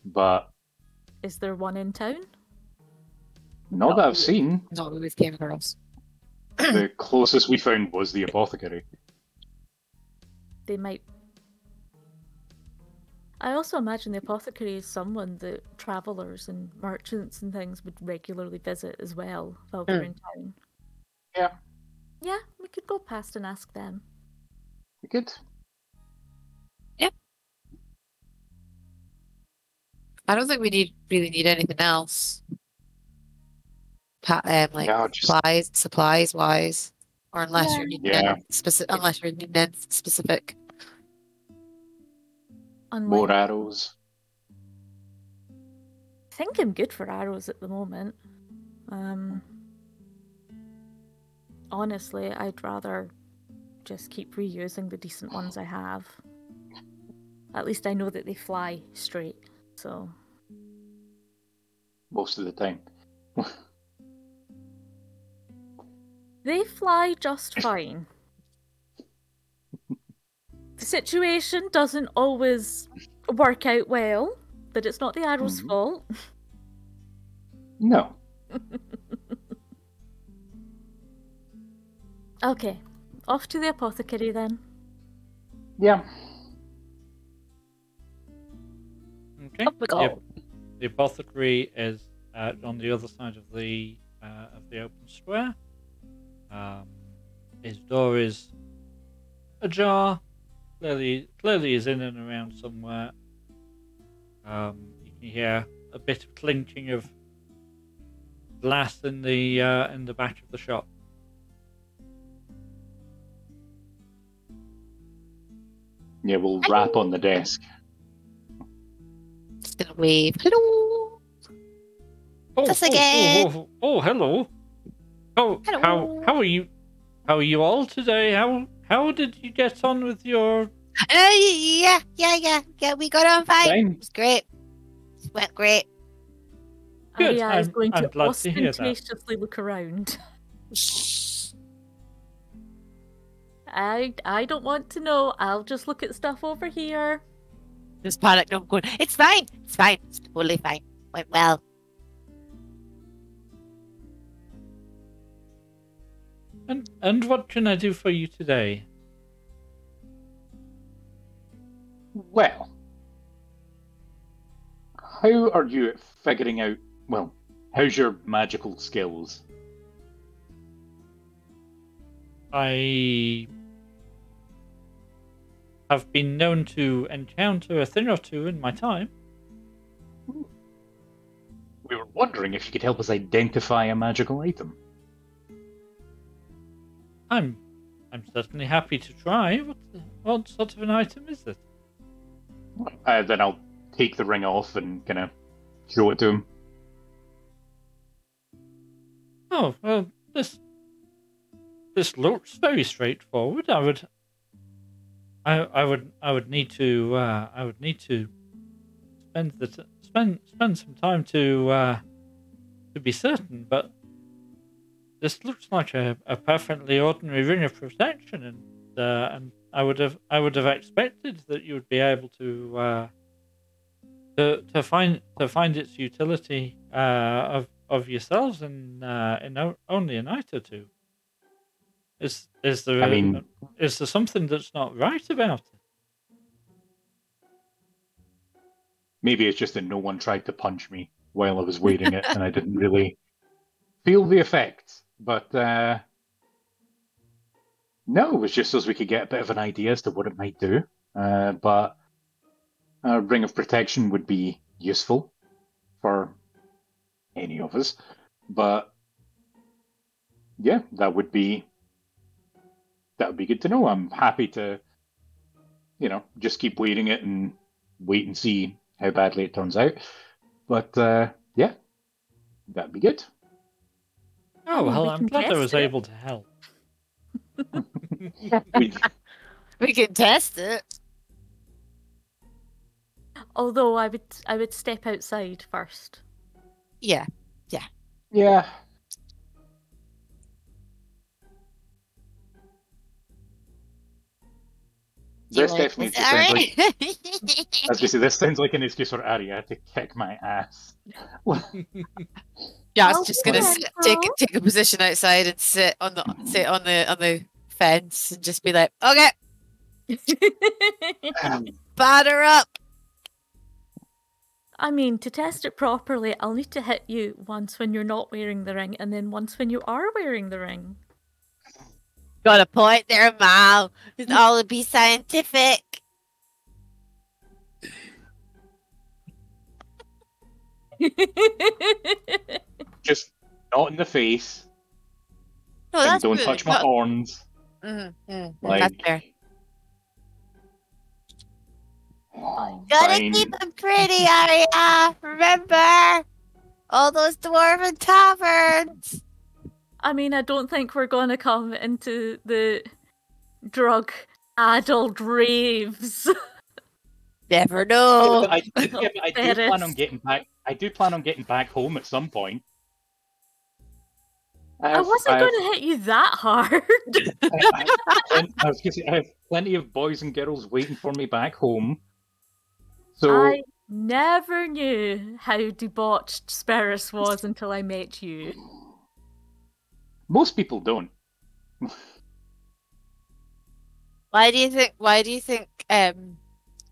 but Is there one in town? not that I've seen. Not what we've came across. The closest we found was the apothecary. They might. I also imagine the apothecary is someone that travellers and merchants and things would regularly visit as well while they're in town. Yeah, Yeah, we could go past and ask them. we could. Yep. I don't think we really need anything else. Like No, just- supplies wise, or unless Yeah. you're needing Yeah. anything specific. Unlike, More arrows. I think I'm good for arrows at the moment. Honestly, I'd rather just keep reusing the decent ones I have. At least I know that they fly straight, so... Most of the time. They fly just fine. The situation doesn't always work out well, but it's not the arrow's Mhm. fault. No. Okay, off to the apothecary then. Yeah. Okay. Up we go. The apothecary is on the other side of the open square. His door is ajar. Clearly is in and around somewhere. You can hear a bit of clinking of glass in the back of the shop. Yeah, we'll rap on the desk. Just gonna wave. Hello. Us again. Hello. Hello. How are you? How are you all today? How did you get on with your? Yeah. We got on fine. Fine. It was great. It went great. Good, Ari-ah is going I'm to glad to hear that. ostentatiously look around. I don't want to know. I'll just look at stuff over here. Just panicked. I'm going. It's fine. It's fine. It's totally fine. Went well. And what can I do for you today? Well, how are you at figuring out? Well, how's your magical skills? I have been known to encounter a thing or two in my time. We were wondering if you could help us identify a magical item. I'm certainly happy to try. What sort of an item is it? Then I'll take the ring off and kind of show it to him. Oh, well, this looks very straightforward. I would need to spend some time to be certain, but this looks like a perfectly ordinary ring of protection, and I would have expected that you would be able to find its utility of yourselves in only a night or two. Is there is there something that's not right about it? Maybe it's just that no one tried to punch me while I was wearing it, and I didn't really feel the effects. But no, it was just so we could get a bit of an idea as to what it might do. But a ring of protection would be useful for any of us. But yeah, that would be good to know. I'm happy to, just keep wearing it and wait and see how badly it turns out. But yeah, that'd be good. Oh, well, I'm glad I was able to help. We can test it. Although I would step outside first. Yeah. Yeah. This definitely just sounds like, as we say, this sounds like an excuse for Ari-ah to kick my ass. Josh's just gonna take a position outside and sit on the fence and just be like, okay, batter up. I mean, to test it properly, I'll need to hit you once when you're not wearing the ring, and then once when you are wearing the ring. Got a point there, Mal. It's all to be scientific. Just not in the face. No, And that's don't good. touch my horns. That's fair. Oh, Gotta fine. keep them pretty, Ari-ah. Remember all those dwarven taverns. I mean, I don't think we're going to come into the drug-addled raves. Never know. I do plan on getting back. I do plan on getting back home at some point. I wasn't going to hit you that hard. I was going to say, I have plenty of boys and girls waiting for me back home. So I never knew how debauched Sparris was until I met you. most people don't. Why do you think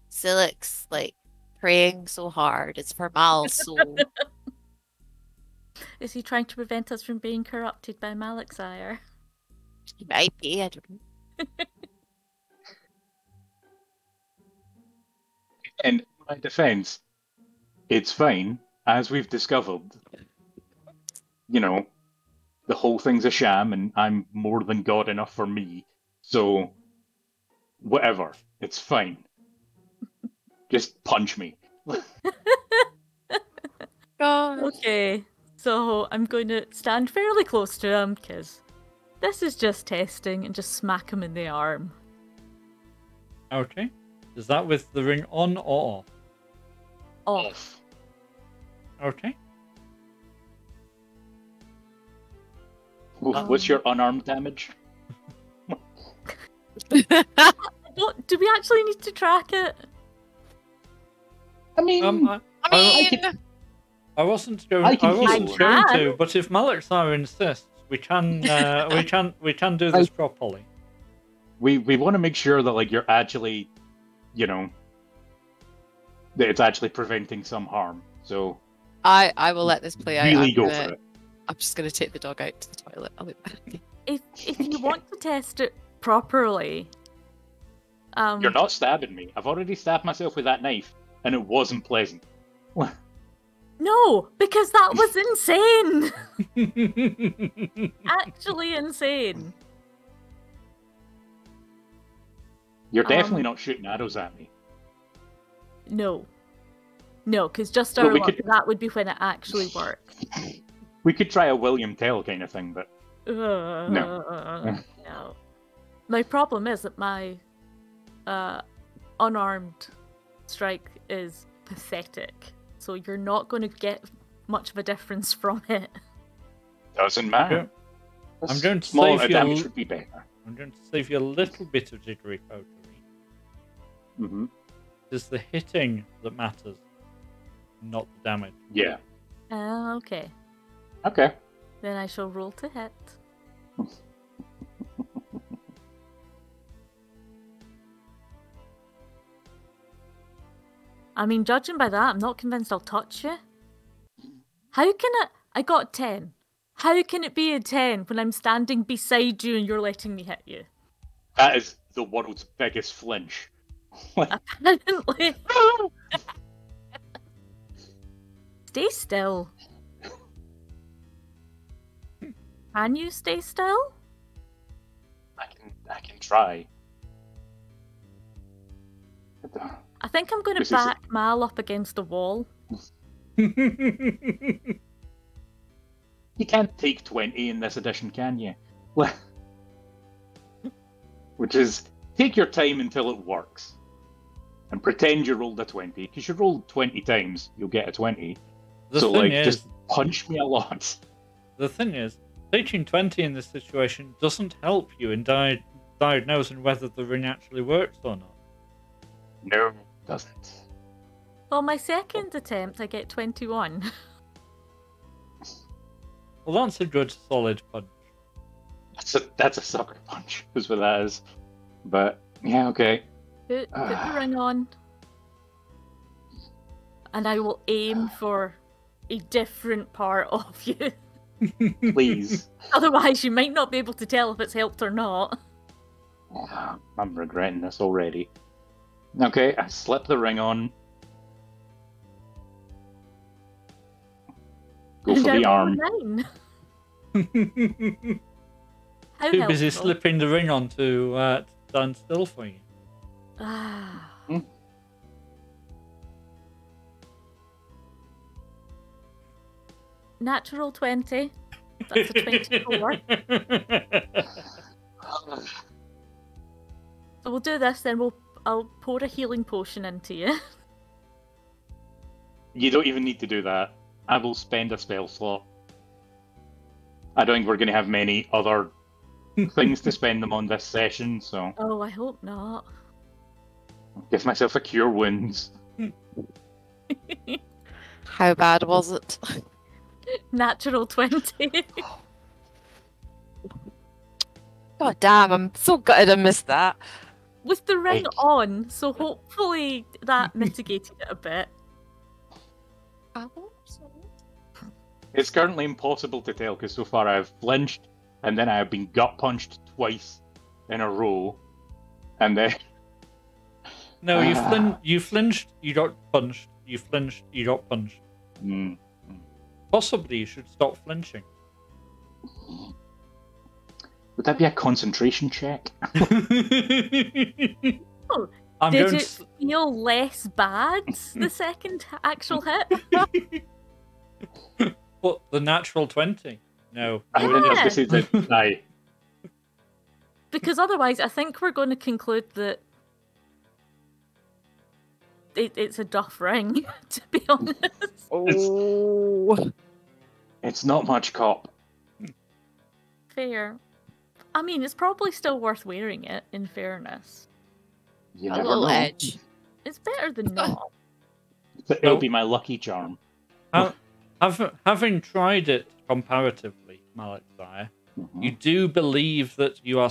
Silic's like praying so hard? It's for Mal's soul. Is he trying to prevent us from being corrupted by Malexire? He might be, I don't know. In my defense, it's fine. As we've discovered, the whole thing's a sham and I'm more than God enough for me. So, whatever. It's fine. Just punch me. God. Okay, so I'm going to stand fairly close to him, because this is just testing, and just smack him in the arm. Okay. Is that with the ring on or off? Off. Okay. What's your unarmed damage? Do we actually need to track it? I mean, I wasn't going. I can I wasn't heal. going to, but if Malexire insists, we can do this properly. we want to make sure that you're actually, that it's actually preventing some harm. So I will let this play out. really go for it. I'm just gonna take the dog out to the toilet. I'll be back. if you want to test it properly, You're not stabbing me. I've already stabbed myself with that knife, and it wasn't pleasant. no, because that was insane. Actually insane. You're definitely not shooting arrows at me. No, because just Well, our we luck, could- that would be when it actually worked. We could try a William Tell kind of thing, but No. My problem is that my unarmed strike is pathetic, so you're not going to get much of a difference from it. doesn't matter. I'm going to Small save you. damage would be better. I'm going to save you a little bit of jiggery pokery. Mm-hmm. It's the hitting that matters, not the damage. Yeah. Okay. Okay. Then I shall roll to hit. I mean, judging by that, I'm not convinced I'll touch you. How can it... I got 10. How can it be a 10 when I'm standing beside you and you're letting me hit you? That is the world's biggest flinch. Apparently. Stay still. Can you stay still? I can try. I think I'm going to This is- back Mal up against the wall. You can't take 20 in this edition, can you? Which is, take your time until it works. And pretend you rolled a 20. Because you rolled 20 times, you'll get a 20. The So, thing like, is, just punch me a lot. the thing is, teaching 20 in this situation doesn't help you in diagnosing whether the ring actually works or not. No, it doesn't. Well, my second attempt, I get 21. Well, that's a good, solid punch. That's a sucker punch, is what that is. But, yeah, okay. Put the ring on. And I will aim for a different part of you. Please. Otherwise, you might not be able to tell if it's helped or not. I'm regretting this already. Okay, I slip the ring on. Go for And the I roll arm. a 9. How Too busy helpful. slipping the ring on to stand still for you. Ah. Natural 20. That's a 24. So we'll do this, then I'll pour a healing potion into you. You don't even need to do that. I will spend a spell slot. I don't think we're going to have many other things to spend them on this session, so Oh, I hope not. give myself a cure wounds. How bad was it? Natural 20. God damn, I'm so gutted I missed that. With the ring Hey. on, so hopefully that mitigated it a bit. It's currently impossible to tell because so far I've flinched and then I have been gut punched twice in a row, and then No, you flinched, you got punched. You flinched, you got punched. Mm. Possibly you should stop flinching. Would that be a concentration check? Oh, I'm did going it feel less bad the second actual hit? What, the natural 20? No. I no, don't know it if this is it. Aye. Because otherwise, I think we're going to conclude that it's a duff ring, to be honest. Oh. It's not much cop. Fair. I mean, it's probably still worth wearing it, in fairness. You A never little know. edge. It's better than not. It'll be my lucky charm. Having tried it comparatively, Malexire, Mhm. you do believe that you are.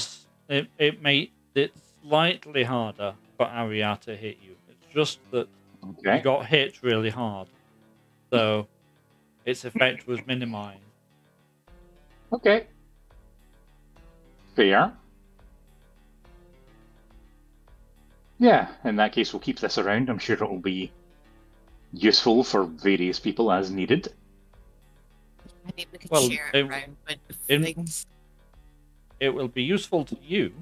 It made it slightly harder for Ari-ah to hit you. It's just that you Okay. got hit really hard, so its effect was minimized. Okay. Fair. Yeah, in that case, we'll keep this around. I'm sure it'll be useful for various people as needed. Maybe we could Well, share it around with things. It will be useful to you,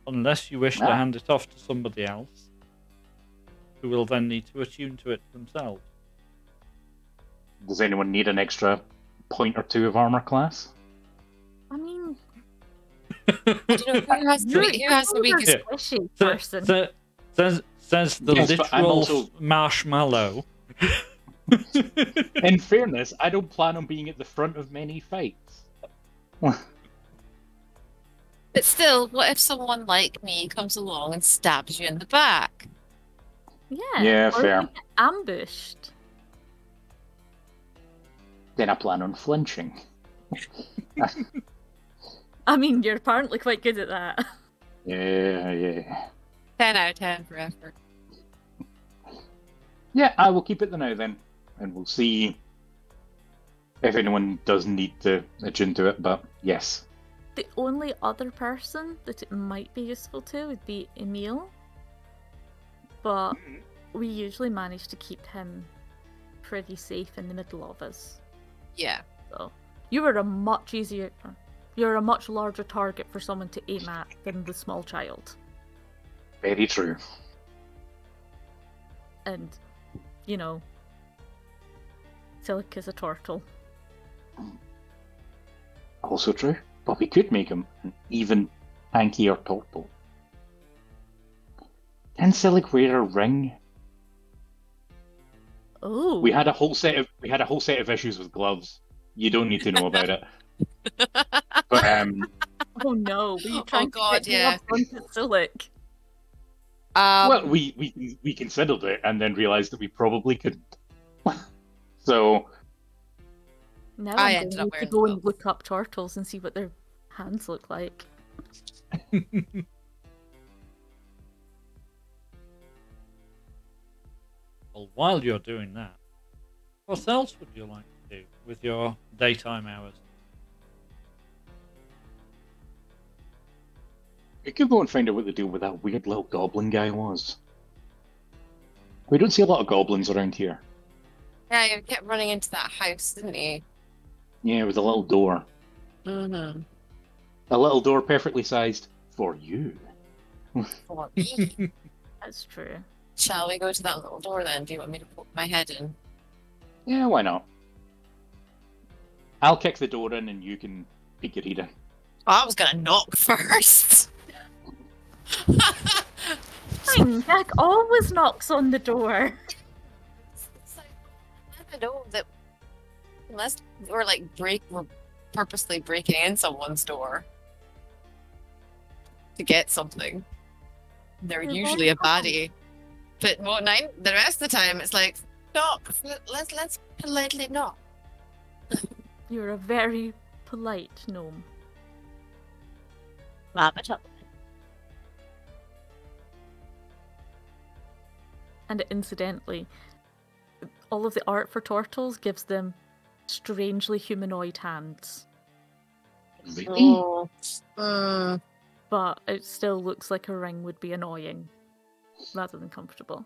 unless you wish to hand it off to somebody else, who will then need to attune to it themselves. Does anyone need an extra point or two of armor class? I mean, I don't know who has the weakest. Squishy person. Says the Yes, but I'm literal also- marshmallow. In fairness, I don't plan on being at the front of many fights. But still, what if someone like me comes along and stabs you in the back? Yeah, or fair. you get ambushed. Then I plan on flinching. I mean, you're apparently quite good at that. Yeah. 10 out of 10 for effort. Yeah, I will keep it the now then, and we'll see if anyone does need to attune to it, but yes. The only other person that it might be useful to would be Emil. But we usually manage to keep him pretty safe in the middle of us. Yeah. So you're a much larger target for someone to aim at than the small child. Very true. And, you know, Silic is a turtle. Also true, but we could make him an even tankier turtle. Can Silic wear a ring? Oh. We had a whole set of issues with gloves. You don't need to know about it. But Oh no, were you trying God, to yeah. get onto Silic? well, we considered it and then realized that we probably couldn't. So Now I I'm ended going up to wearing go and gloves. look up turtles and see what their hands look like. Well, while you're doing that, what else would you like to do with your daytime hours? we could go and find out what the deal with that weird little goblin guy was. We don't see a lot of goblins around here. Yeah, you kept running into that house, didn't you? Yeah, with a little door. Mm-hmm. A little door perfectly sized for you. For me. That's true. Shall we go to that little door then? Do you want me to poke my head in? Yeah, why not? I'll kick the door in and you can peek your head in. Oh, I was gonna knock first. Fine, Jacq always knocks on the door. It's like, I don't know that unless we're like we're purposely breaking in someone's door to get something. They're You're usually a welcome. baddie. But the rest of the time it's like, knock. Let's politely knock. You're a very polite gnome. And incidentally, all of the art for turtles gives them strangely humanoid hands. Really? Oh. Mm. But it still looks like a ring would be annoying rather than comfortable.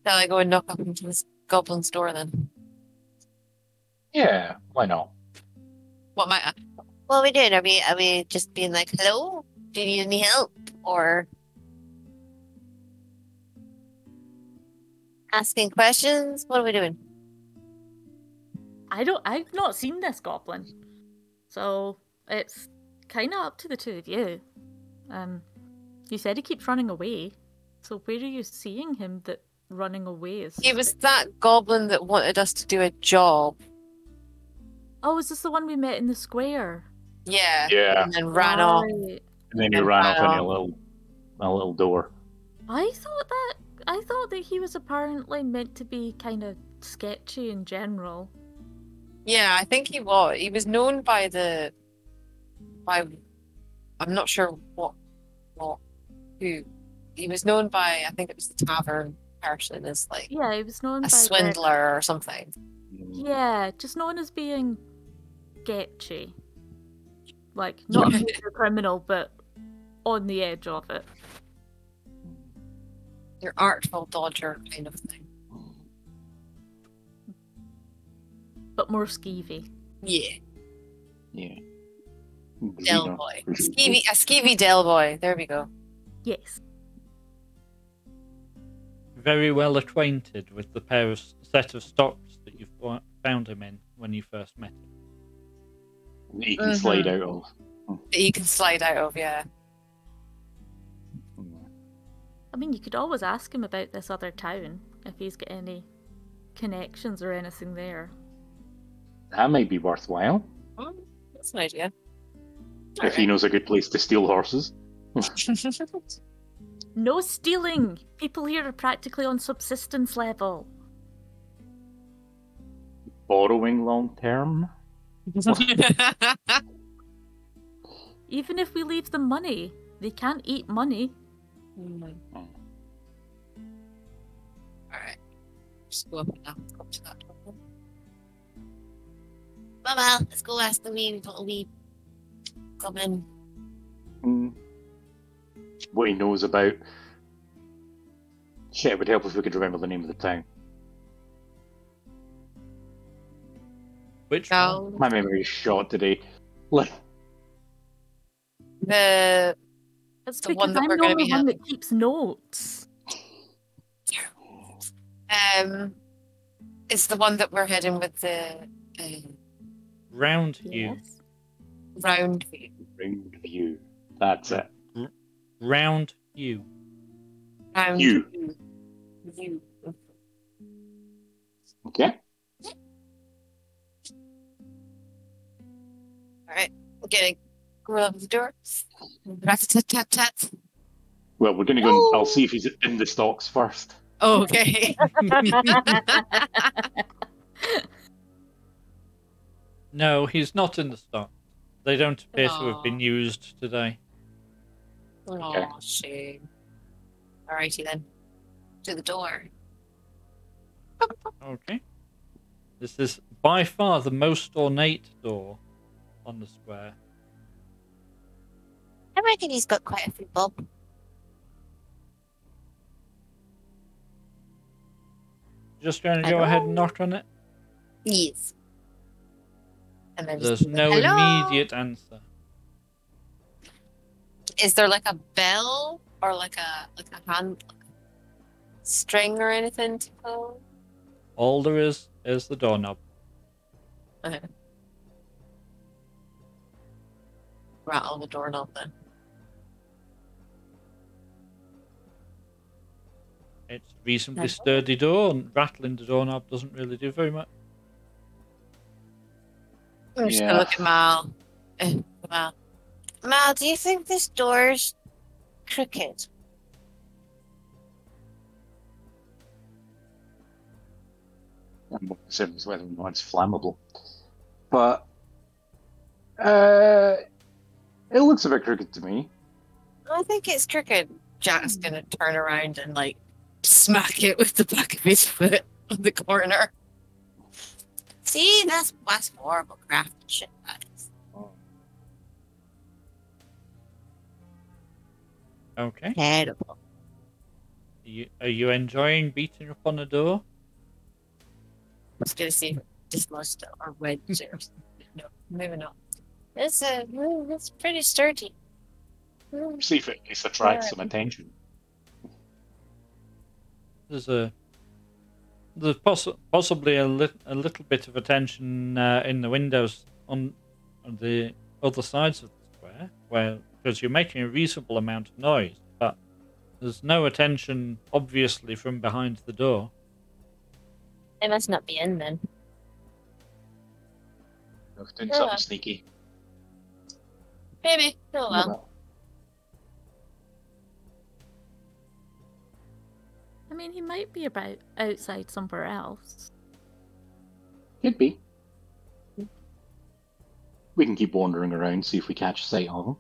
Shall I go and knock up into this goblin's door then? Yeah, why not? What might I? What are we doing? Are we just being like, hello? Do you need any help? Or asking questions? What are we doing? I've not seen this goblin. So it's kinda up to the two of you. You said he keeps running away. So where are you seeing him that running away is? He was that goblin that wanted us to do a job. Oh, is this the one we met in the square? Yeah. Yeah, And then ran off. Right. and then he And ran ran off into a little door. I thought that he was apparently meant to be kind of sketchy in general. Yeah, I think he was. He was known by I'm not sure who. He was known by, I think it was the tavern person as like Yeah, he was known a by swindler or something. Yeah, just known as being sketchy. Like, not a major criminal, but on the edge of it. Your artful dodger kind of thing. But more skeevy. Yeah. Yeah. Del boy. A skeevy Del boy. There we go. Yes. Very well acquainted with the set of stocks that you've found him in when you first met him. That you can slide out of. That you can slide out of, yeah. I mean, you could always ask him about this other town, if he's got any connections or anything there. That might be worthwhile. Oh, that's an idea. If he knows a good place to steal horses. No stealing! People here are practically on subsistence level. Borrowing long term? Even if we leave them money, they can't eat money. Alright. Just go up and down. Go up to that door. Well, let's go ask the wee little wee come in. What he knows about. Shit, it would help if we could remember the name of the town. Which No. one? My memory is shot today. Like, The It's The because one that I'm we're the gonna only be one having. that keeps notes. It's the one that we're heading with the Round View. Yes. round view. Round View. That's it. Round View. Round You. view. Okay. Alright, we're getting go up the door. Rat-tat-tat-tat. Well, we're going to go and I'll see if he's in the stocks first. Oh, okay. No, he's not in the stock. They don't appear to have been Aw. used today. Oh, shame. Alrighty then. To the door. Okay. This is by far the most ornate door on the square. I reckon he's got quite a few bob. Just going to go ahead and knock on it. Yes. And then There's just no hello? immediate answer. Is there like a bell or like a hand string or anything to pull? All there is the doorknob. Okay. Rattle the doorknob then. It's a reasonably sturdy door, and rattling the doorknob doesn't really do very much. I'm just Yeah. gonna look at Mal. Mal. Mal, do you think this door's crooked? I'm not concerned with whether or not it's flammable. But it looks a bit crooked to me. I think it's crooked. Jack's gonna turn around and like smack it with the back of his foot on the corner. See, that's horrible craftsmanship. That is. Okay. Terrible. Are you enjoying beating upon a door? I was gonna see if it dislodged it or wedged it or something. No, maybe not. It's pretty sturdy. See if it attracts some attention. There's possibly a little bit of attention in the windows on the other sides of the square, because you're making a reasonable amount of noise, but there's no attention obviously from behind the door. They must not be in then. Doing something sneaky. Maybe. Oh well. I mean, he might be about outside somewhere else. Could be. We can keep wandering around, see if we catch sight of him.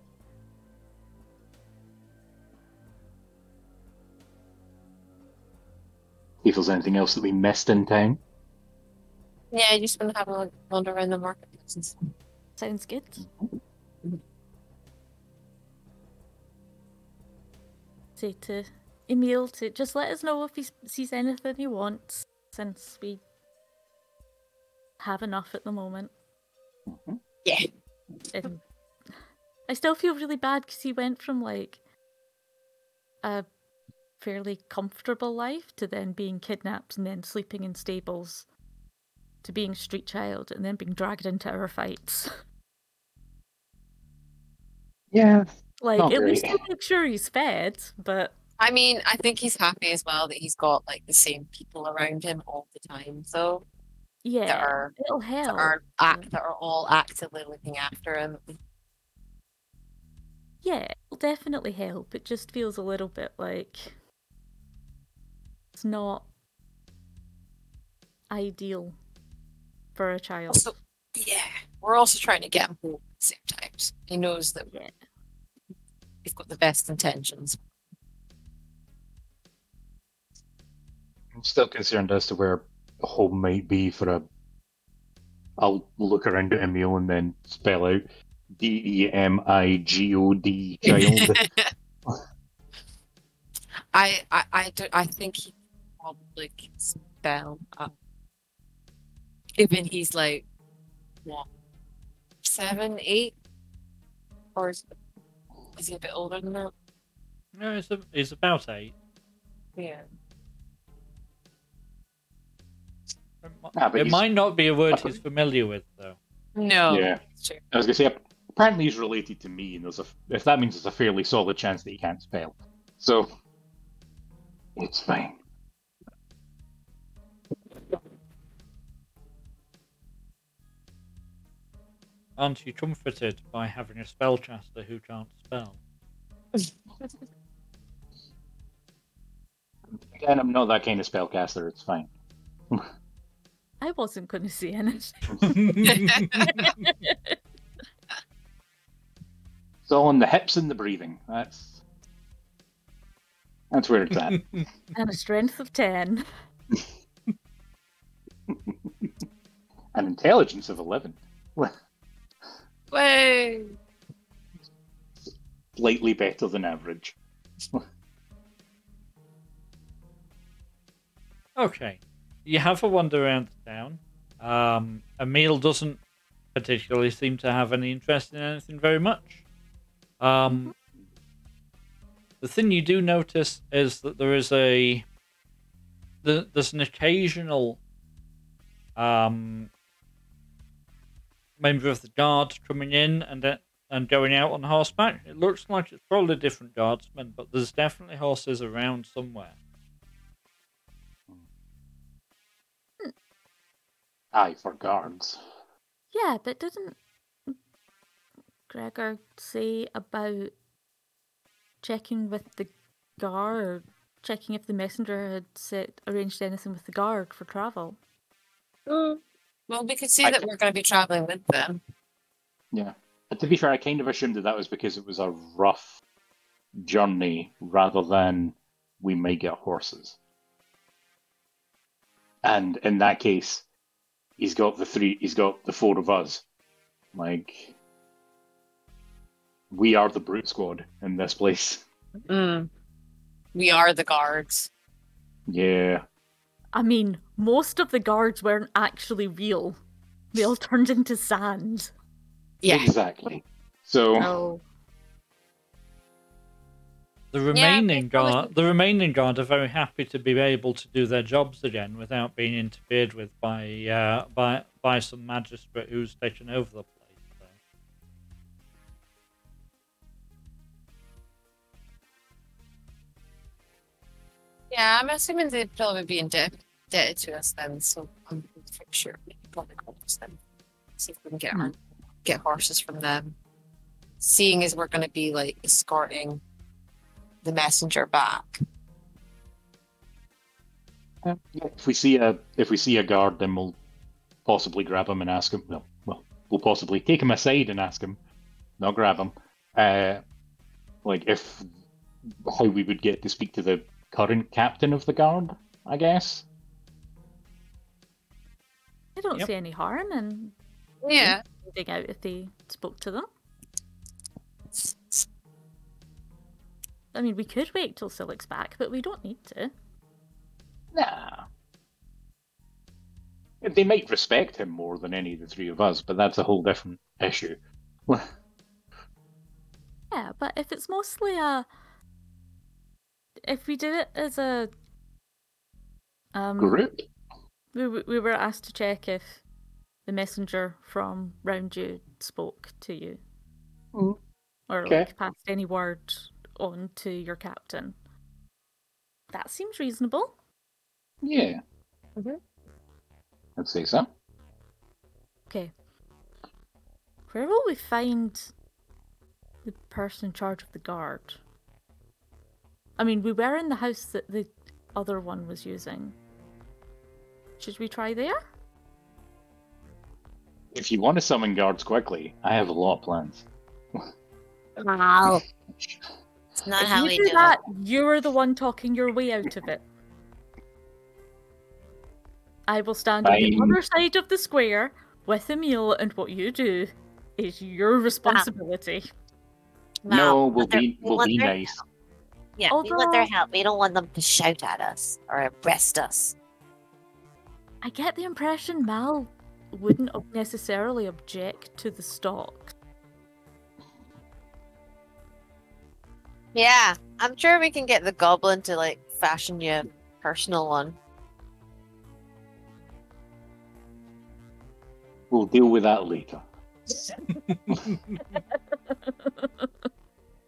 See if there's anything else that we missed in town. Yeah, I just want to have a wander around the marketplaces. Sounds good. Say to Emil to just let us know if he sees anything he wants, since we have enough at the moment. Yeah. And I still feel really bad because he went from like a fairly comfortable life to then being kidnapped and then sleeping in stables to being a street child and then being dragged into our fights. Yeah. Like, Not at least great. we'll make sure he's fed, but I mean, I think he's happy as well that he's got like the same people around him all the time. So that yeah, are it'll that help. are all actively looking after him. Yeah, it'll definitely help. It just feels a little bit like it's not ideal for a child. Also, yeah, we're also trying to get him home at the same time. So he knows that Yeah. we've got the best intentions. I'm still concerned as to where home might be for a. I'll look around at Emil and then spell out DEMIGOD child. I think he probably can spell up. Given he's like what 7, 8, or is he a bit older than that? No, it's about 8. Yeah. But It he's- might not be a word he's familiar with, though. No. Yeah. It's true. I was going to say, apparently he's related to me, and if that means there's a fairly solid chance that he can't spell. So, it's fine. Aren't you comforted by having a spellcaster who can't spell? Again, I'm not that kind of spellcaster, it's fine. I wasn't going to say anything. It's all in the hips and the breathing. That's where it's at. And a strength of 10. An intelligence of 11. Way. Slightly better than average. Okay. You have a wander around the town. Emil doesn't particularly seem to have any interest in anything very much. The thing you do notice is that there is there's an occasional member of the guard coming in and going out on horseback. It looks like it's probably different guardsmen, but there's definitely horses around somewhere. Aye, for guards. Yeah, but didn't Gregor say about checking with the guard, checking if the messenger had arranged anything with the guard for travel? Well, we could say that we're going to be traveling with them. Yeah. But to be fair, I kind of assumed that was because it was a rough journey rather than we may get horses. And in that case, he's got the 4 of us. Like, we are the brute squad in this place. We are the guards. Yeah. I mean, most of the guards weren't actually real. They all turned into sand. Yeah. Exactly. So, Oh. The Yeah, remaining probably- remaining guard are very happy to be able to do their jobs again without being interfered with by some magistrate who's taken over the place. So. Yeah, I'm assuming they'd probably be indebted to us then, so I'm pretty sure we can probably call them. See if we can get horses from them. Seeing as we're going to be like escorting the messenger back. if we see a guard, then we'll possibly grab him and ask him. Well, we'll possibly take him aside and ask him, not grab him. Like if how we would get to speak to the current captain of the guard, I guess. I don't Yep. see any harm in Yeah. finding out if they spoke to them. I mean, we could wait till Silik's back, but we don't need to. Nah. They might respect him more than any of the three of us, but that's a whole different issue. Yeah, but if it's mostly if we did it as a Group? we were asked to check if the messenger from round you spoke to you, or Okay. like passed any word on to your captain. That seems reasonable. Yeah. Mhm. I'd say so. Okay. Where will we find the person in charge of the guard? I mean, we were in the house that the other one was using. Should we try there? If you want to summon guards quickly, I have a lot of plans. Wow. It's not If how you we do do that, you're the one talking your way out of it. I will stand on the Fine. other side of the square with Emil, and what you do is your responsibility. it. No, we'll let their- be we want their- nice. Yeah, we want their Although- help. We don't want them to shout at us or arrest us. I get the impression Mal wouldn't necessarily object to the stock. Yeah, I'm sure we can get the goblin to like fashion you a personal one. We'll deal with that later.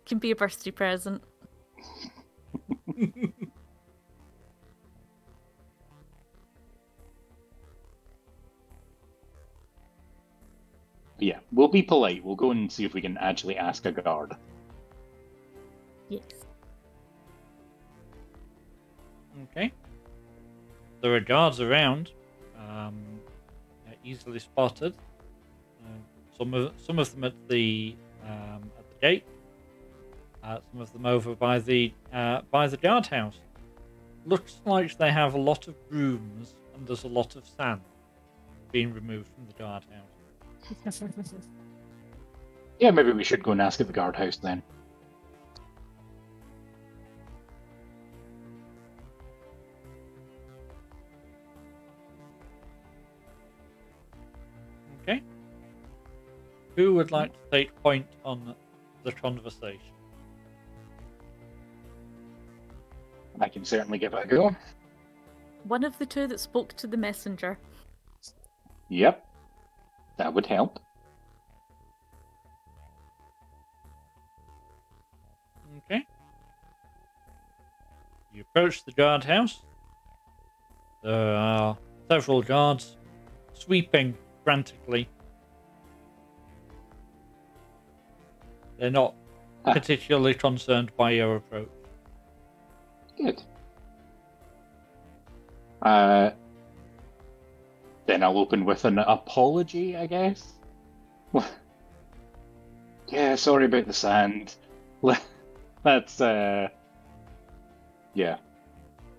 Can be a birthday present. Yeah, we'll be polite. We'll go and see if we can actually ask a guard. Yes. Okay. There are guards around, easily spotted. Some of them at the gate. Some of them over by the guardhouse. Looks like they have a lot of brooms and there's a lot of sand being removed from the guardhouse. Yeah, maybe we should go and ask at the guardhouse then. Okay. Who would like to take point on the conversation? I can certainly give it a go. One of the two that spoke to the messenger. Yep. That would help. Okay. You approach the guardhouse. There are several guards sweeping frantically. They're not particularly concerned by your approach. Good. Then I'll open with an apology, I guess. Yeah, sorry about the sand. That's yeah.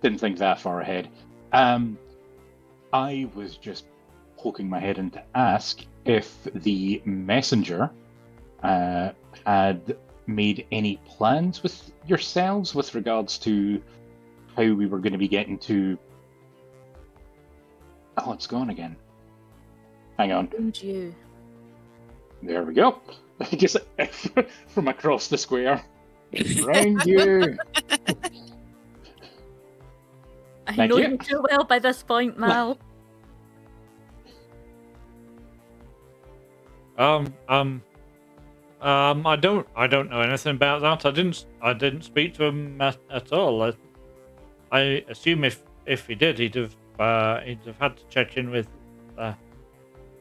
Didn't think that far ahead. I was just poking my head in to ask if the messenger had made any plans with yourselves with regards to how we were going to be getting to... Oh, it's gone again. Hang on. And you. There we go. Just from across the square. Round you. I Thank know you. you too well by this point, Mal. I don't know anything about that. I didn't speak to him at all. I assume if he did, he'd have had to check in with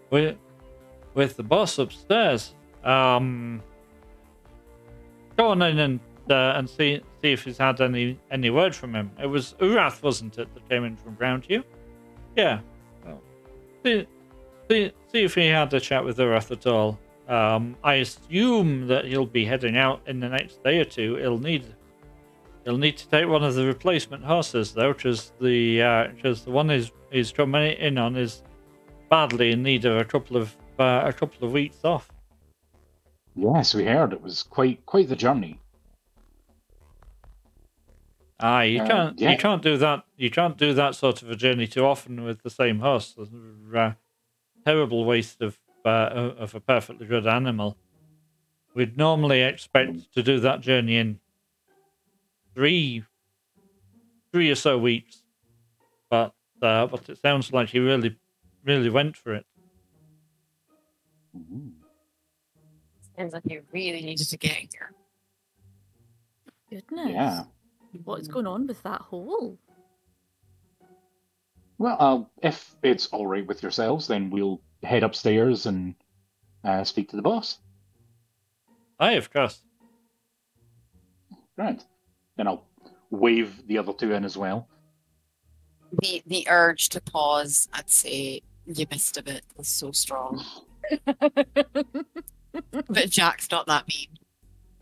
the boss upstairs. Go on in and see if he's had any word from him. It was Urath, wasn't it, that came in from round you? Yeah. Well, see if he had a chat with Urath at all. I assume that he'll be heading out in the next day or two. He'll need to take one of the replacement horses though, because the one he's coming in on is badly in need of a couple of weeks off. Yes, we heard it was quite the journey. You can't do that. You can't do that sort of a journey too often with the same horse. Terrible waste of a perfectly good animal. We'd normally expect to do that journey in three or so weeks, but it sounds like he really went for it. Mm-hmm. Sounds like you really needed to get here. Goodness. Yeah. What is going on with that hole? Well, if it's all right with yourselves, then we'll head upstairs and speak to the boss. Aye, of course. Right. Then I'll wave the other two in as well. The urge to pause, I'd say you missed a bit, was so strong. But Jack's not that mean.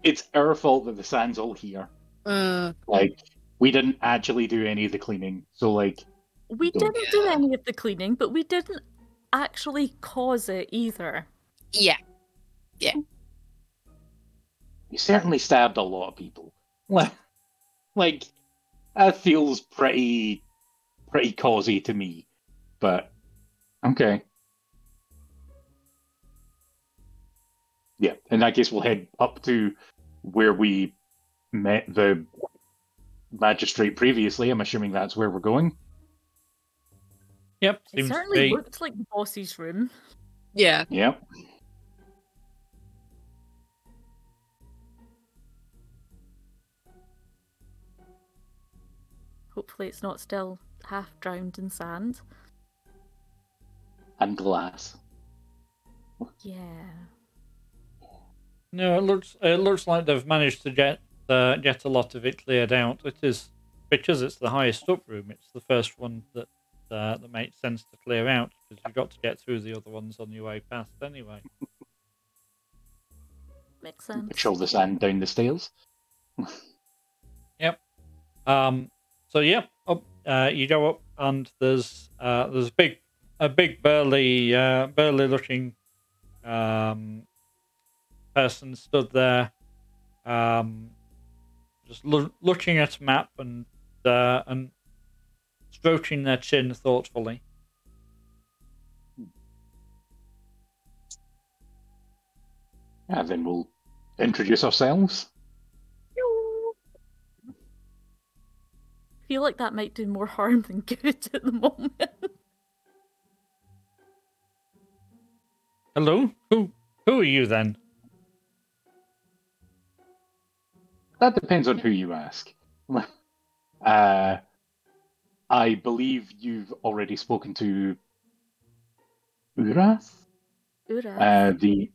It's our fault that the sand's all here. Like, we didn't actually do any of the cleaning, so like... We didn't do any of the cleaning, but we didn't actually cause it either. Yeah. You certainly stabbed a lot of people. Like, that feels pretty causey to me. But, okay. Yeah, in that case, we'll head up to where we met the magistrate previously. I'm assuming that's where we're going. Yep, It seems to certainly be. looked like the boss's room. Yeah. Yep. Hopefully it's not still half drowned in sand. And glass. Yeah. No, it looks like they've managed to get a lot of it cleared out. It is because it's the highest up room. It's the first one that makes sense to clear out because you've got to get through the other ones on your way past anyway. Makes sense. Show the sand down the stairs. Yep. So yeah, up you go up and there's a big burly looking person stood there, just looking at a map and stroking their chin thoughtfully. And then we'll introduce ourselves. I feel like that might do more harm than good at the moment. Hello? Who are you then? That depends on who you ask. I believe you've already spoken to Urath? The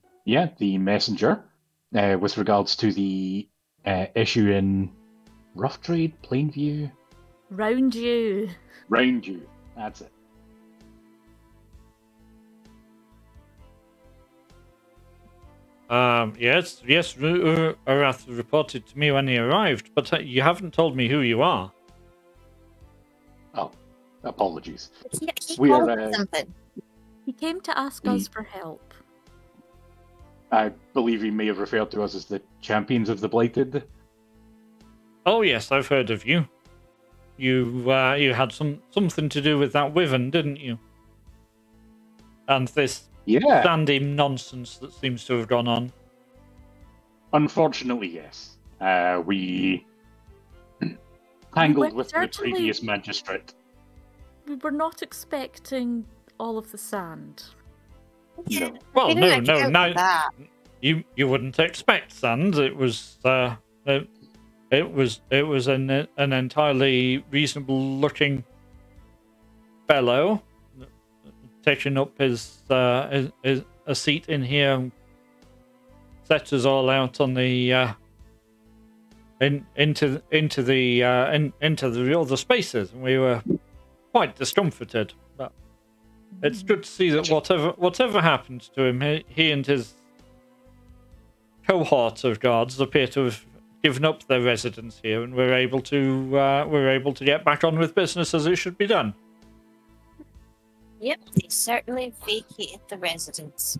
messenger, with regards to the issue in Rough Trade, Plainview? Round you. Round you. That's it. Yes, Urath reported to me when he arrived, but you haven't told me who you are. Oh, apologies. He We called are, something. He came to ask us for help. I believe he may have referred to us as the champions of the Blighted. Oh yes, I've heard of you. You had something to do with that wyvern, didn't you? And this sandy nonsense that seems to have gone on. Unfortunately, yes. We tangled with the previous magistrate. We were not expecting all of the sand. Yeah. No. Well, no. That. You wouldn't expect sand. It was an entirely reasonable looking fellow taking up his a seat in here and set us all out on the into the other spaces, and we were quite discomforted. But it's good to see that whatever happened to him, he and his cohort of guards appear to have given up their residence here, and we're able to get back on with business as it should be done. Yep, they certainly vacated the residence.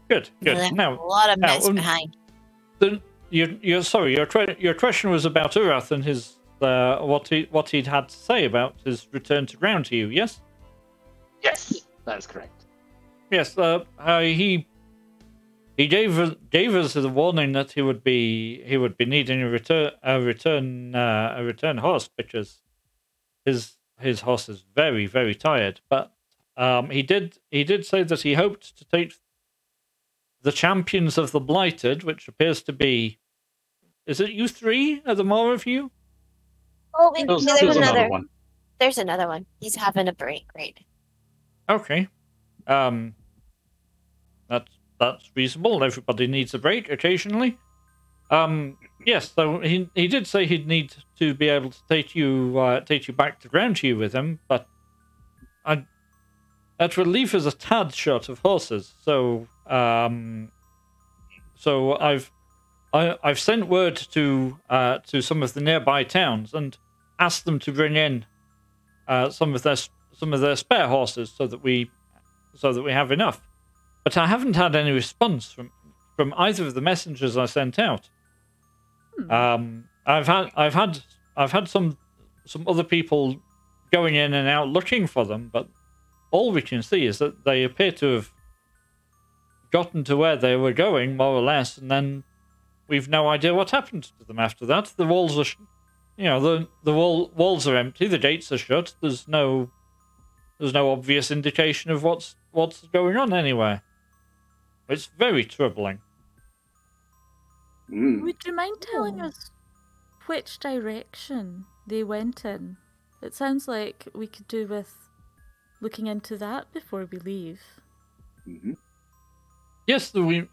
Good. They left Now, a lot of mess behind. Your question was about Urath and his what he'd had to say about his return to ground to you. Yes. Yes, that's correct. Yes. He gave us the warning that he would be needing a return horse because his horse is very, very tired. But he did say that he hoped to take the champions of the Blighted, which appears to be, is it you three? Are there more of you? Oh, There's another one. There's another one. He's having a break right Okay. That's reasonable. Everybody needs a break occasionally. Yes, so he did say he'd need to be able to take you back to ground to you with him, but that would leave us a tad short of horses. So I've sent word to some of the nearby towns and asked them to bring in some of their spare horses so that we have enough. But I haven't had any response from either of the messengers I sent out. I've had some other people going in and out looking for them, but all we can see is that they appear to have gotten to where they were going, more or less, and then we've no idea what happened to them after that. The walls are, the walls are empty. The gates are shut. There's no obvious indication of what's going on anywhere. It's very troubling. Would you mind telling us which direction they went in? It sounds like we could do with looking into that before we leave. Mm-hmm. Yes, we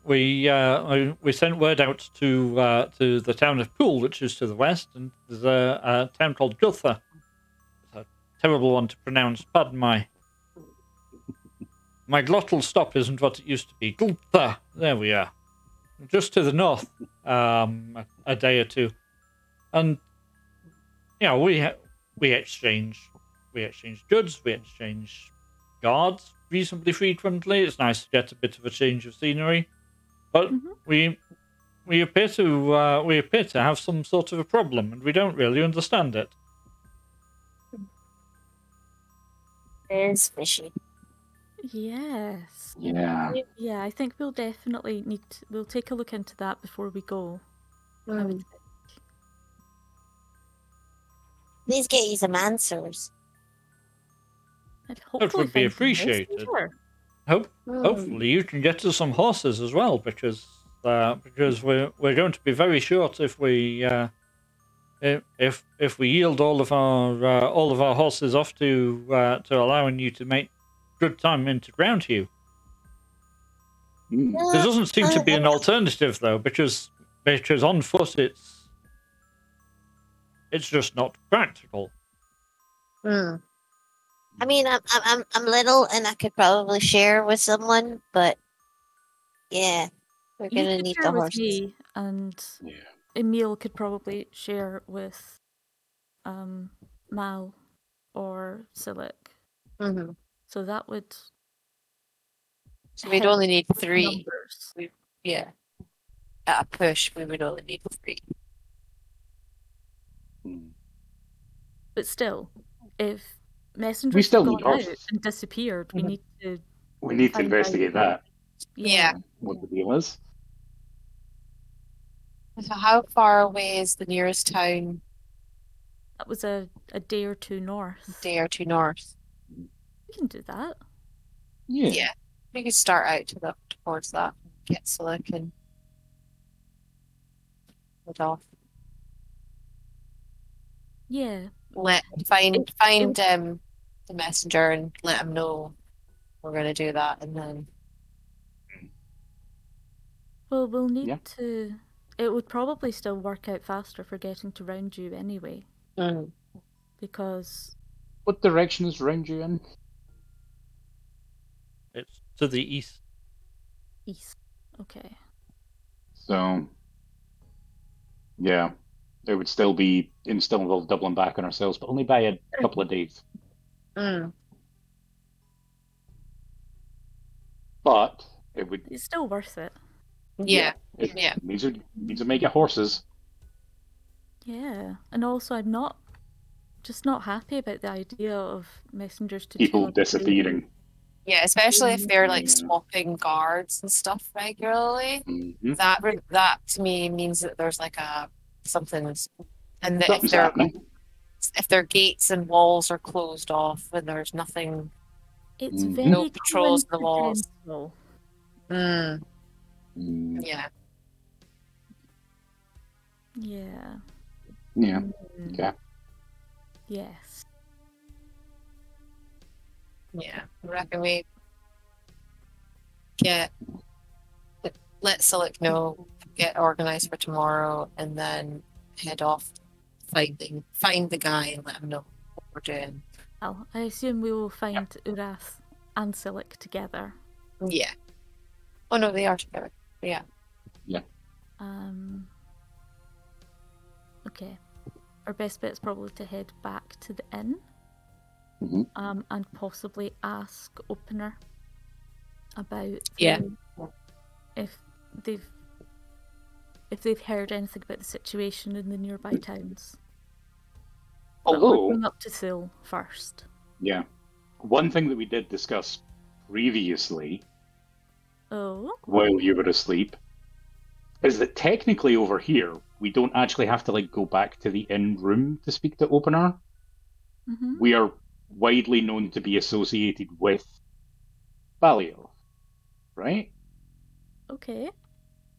sent word out to the town of Poole, which is to the west, and there's a town called Gutha. It's a terrible one to pronounce. Pardon my glottal stop isn't what it used to be. Gutha. There we are. Just to the north, a day or two, and we exchange goods, we exchange guards reasonably frequently. It's nice to get a bit of a change of scenery, but we appear to have some sort of a problem, and we don't really understand it. It's fishy. Yes. Yeah. Yeah, I think we'll definitely we'll take a look into that before we go. I would think. Please get you some answers. I'd That hopefully would be find some appreciated. messenger. Hopefully you can get us some horses as well, because we're going to be very short if we yield all of our horses off to allowing you to make good time into ground here. There doesn't seem to be an alternative though, because on foot it's just not practical. I mean, I'm little, and I could probably share with someone, but yeah, we're You gonna could need share the with horses. me, and Emil could probably share with Mal or Silik. Mm-hmm. So that would. So we'd help only need with 3. numbers. Yeah, at a push, we would only need 3. But still, if messengers We still have need gone out horses. and disappeared, we need to. We need to find investigate out. that. Yeah. What the deal is. So how far away is the nearest town? That was a day or two north. A day or two north. We can do that. Yeah. We could start out towards that. Get Silik and head off. Yeah. Find the messenger and let him know we're gonna do that, and then. Well, we'll need Yeah. to. It would probably still work out faster for getting to round you anyway, because What direction is round you in? It's to the east. east. Okay. So, yeah, it would still be in Stonewall doubling back on ourselves, but only by a couple of days. Mm. But it would. It's still worth it. Yeah. It Yeah. means to make it horses. Yeah, and also I'm just not happy about the idea of messengers to People tell us disappearing. Yeah, especially if they're like Yeah. swapping guards and stuff regularly. Mhm. That to me means that there's like something, and that Something's happening. if their gates and walls are closed off and there's nothing. It's Mhm. very No patrols in the walls. coincidental. Yeah. Yeah. Yeah. Mm, Okay. yes. Yeah. I reckon we let Silik know, get organized for tomorrow, and then head off find the guy and let him know what we're doing. Well, I assume we will find Urath and Silik together. Yeah. Oh no, they are together. Yeah. Okay. Our best bet is probably to head back to the inn. Mhm. And possibly ask Opener about Yeah. if they've heard anything about the situation in the nearby towns. But we're Although, going up to Thule first. yeah, one thing that we did discuss previously Oh. while you were asleep is that technically over here we don't actually have to like go back to the inn room to speak to Opener. Mm-hmm. We are widely known to be associated with Balio, right? Okay.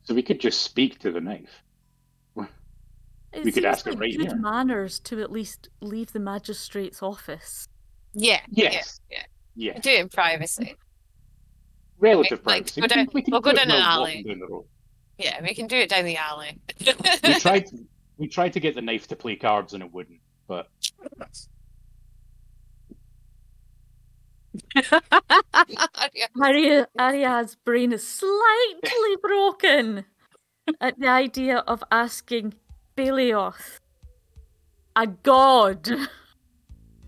So we could just speak to the knife. It We could seems ask it like right good here. manners to at least leave the magistrate's office. Yeah. Yes. Yeah. Yeah. Do it in privacy. Relative Like, privacy. go down- We can we'll go do it down an while alley. walking down the road. Yeah, we can do it down the alley. We tried to get the knife to play cards and it wouldn't, but Ari-ah's brain is slightly broken at the idea of asking Belioth, a god,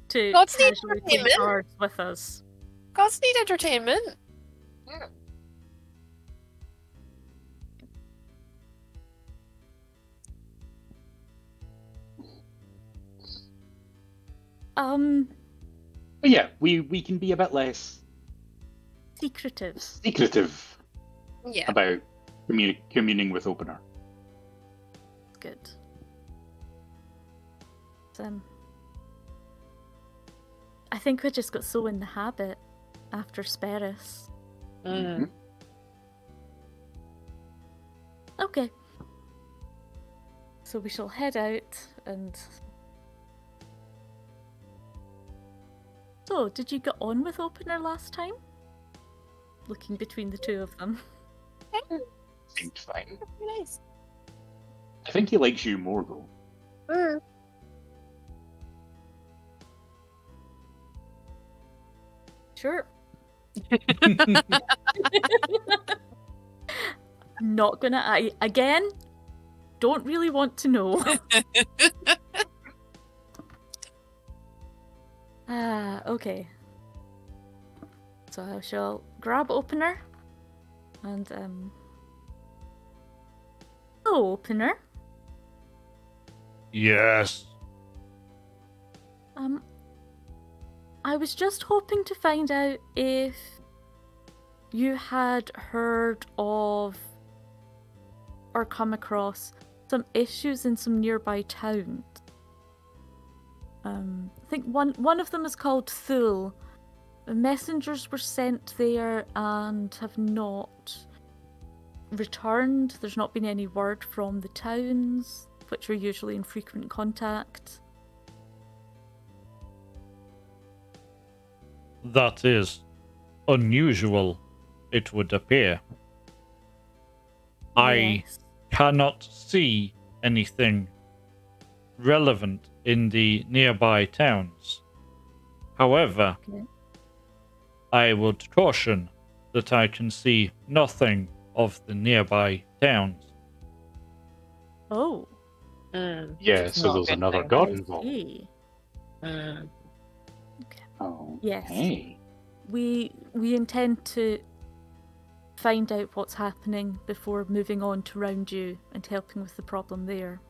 to Gods need casually play entertainment. cards with us. Gods need entertainment. but yeah, we can be a bit less Secretive. secretive Yeah. about communing with Opener. Good. I think we just got so in the habit after Sperris. Mm. Okay. So we shall head out and... So, did you get on with Opener last time? Looking between the two of them. Seemed fine. Nice. I think he likes you more though. Mm. Sure. Not gonna... Again, don't really want to know. Okay. So I shall grab Opener and Oh, Opener. Yes. I was just hoping to find out if you had heard of or come across some issues in some nearby towns. I think one of them is called Thule. The messengers were sent there and have not returned. There's not been any word from the towns, which are usually in frequent contact. That is unusual, it would appear. I Yes. cannot see anything relevant in the nearby towns. However, Okay. I would caution that I can see nothing of the nearby towns. Oh. Mm. Yeah, It's so not a there's good another thing. god I involved. see. Mm. Okay. Oh, Yes. hey. We intend to find out what's happening before moving on to round you and helping with the problem there.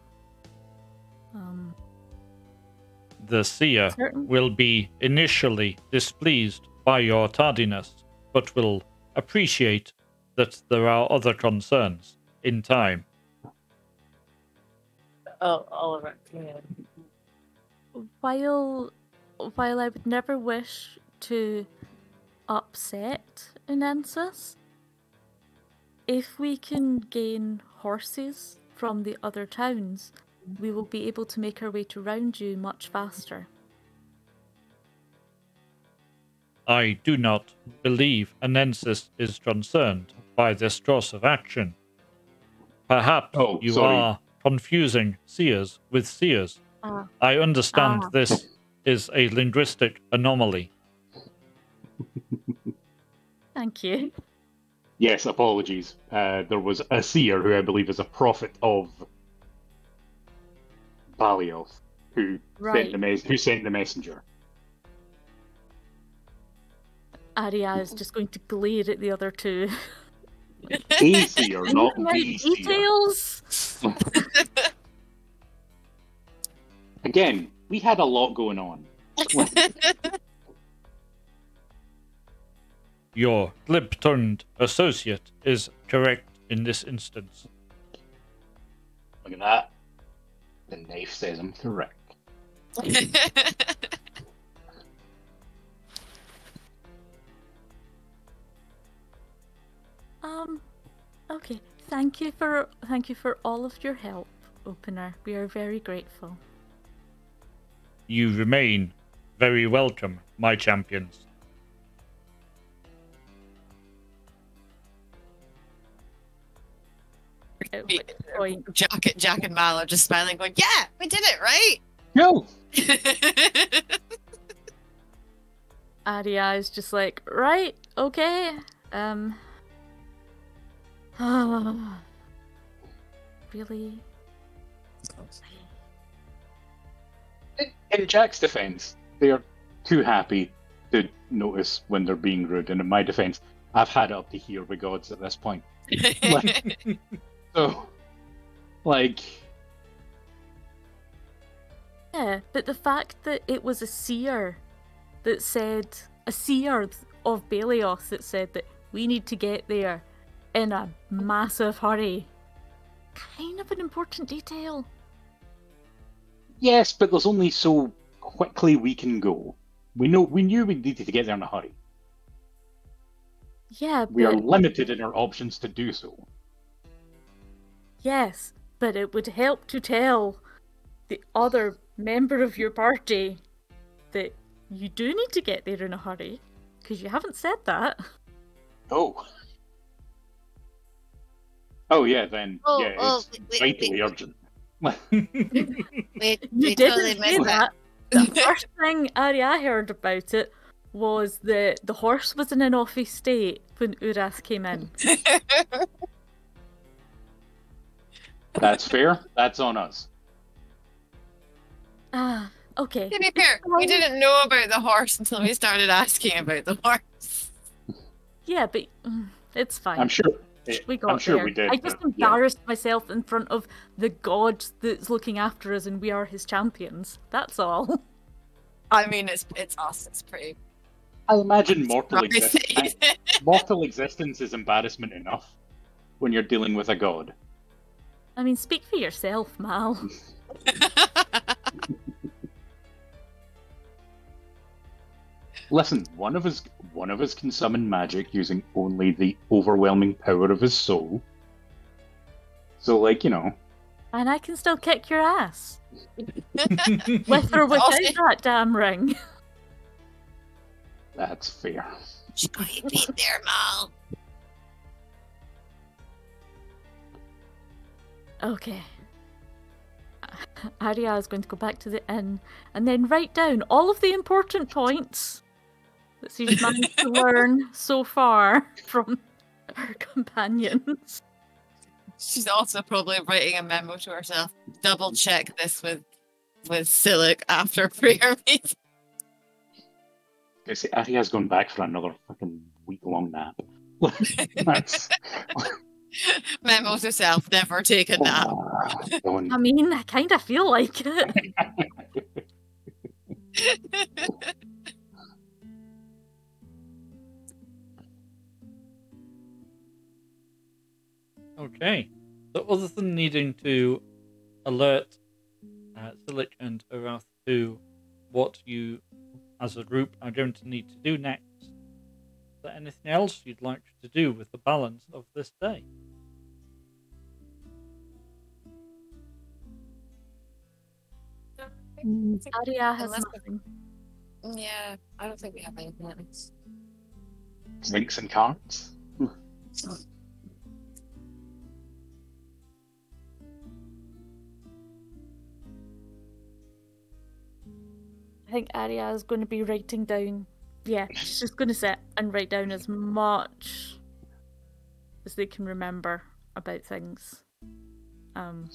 The seer will be initially displeased by your tardiness, but will appreciate that there are other concerns in time. Oh, Oliver. Yeah. While I would never wish to upset Enensis, if we can gain horses from the other towns, we will be able to make our way to Roundu much faster. I do not believe Anensis is concerned by this course of action. Perhaps you sorry. are confusing seers with seers. Ah. I understand Ah. this is a linguistic anomaly. Thank you. Yes, apologies. There was a seer who I believe is a prophet of Balioth who Right. sent the messenger. Ari-ah is just going to glare at the other two. A seer, not Right, the seer. details! Again, we had a lot going on. Your glib-tongued associate is correct in this instance. Look at that. The knife says I'm correct. Okay. Thank you for all of your help, Opener. We are very grateful. You remain very welcome, my champions. At which point, Jacq and Mal are just smiling, going, "Yeah, we did it, right?" No! Ari-ah is just like, right, okay. Really? In Jack's defense, they're too happy to notice when they're being rude, and in my defense, I've had it up to here with gods at this point. So, like... Yeah, but the fact that it was a seer that said, a seer of Balioth that said that we need to get there in a massive hurry, kind of an important detail. Yes, but there's only so quickly we can go. We knew we needed to get there in a hurry. Yeah, We are but limited in our options to do so. yes, but it would help to tell the other member of your party that you do need to get there in a hurry, because you haven't said that. Oh. Oh yeah, then Oh, yeah, oh, it's vitally urgent. You we didn't totally say missed that. The first thing Ari-ah heard about it was that the horse was in an offy state when Urath came in. That's fair. That's on us. Ah, okay. To be fair, we didn't know about the horse until we started asking about the horse. Yeah, but it's fine. I'm sure. We got I'm sure there. we did. I just but, yeah. embarrassed myself in front of the god that's looking after us, and we are his champions. That's all. I mean, it's us. It's pretty. I imagine mortal Right. mortal existence is embarrassment enough when you're dealing with a god. I mean, speak for yourself, Mal. Listen, one of us can summon magic using only the overwhelming power of his soul. So, like, you know. And I can still kick your ass. With or without that damn ring. That's fair. She's going to be there, Mal. Okay. Ari-ah is going to go back to the inn and then write down all of the important points that she's managed to learn so far from her companions. She's also probably writing a memo to herself. Double check this with Silic after prayer meeting. Ari-ah's going back for another fucking week-long nap. That's... Memo to self, never take a nap. Going... I mean, I kind of feel like it. Okay. So other than needing to alert Silich and Arath to what you as a group are going to need to do next, is there anything else you'd like to do with the balance of this day? Ari-ah has Unless- nothing. Yeah, I don't think we have anything else. Drinks and cards. I think Ari-ah is going to be writing down. Yeah, she's just going to sit and write down as much as they can remember about things. And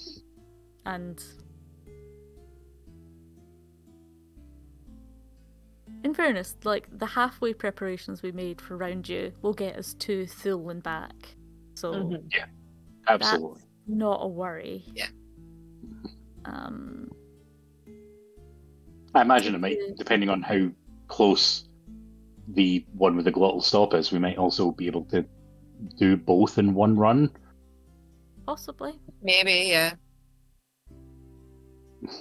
in fairness, like the halfway preparations we made for Round You will get us to Thule and back. So Mhm. Absolutely. that's not a worry. Yeah. I imagine it might, depending on how close the one with the glottal stop is, we might also be able to do both in one run. Possibly. Maybe, yeah.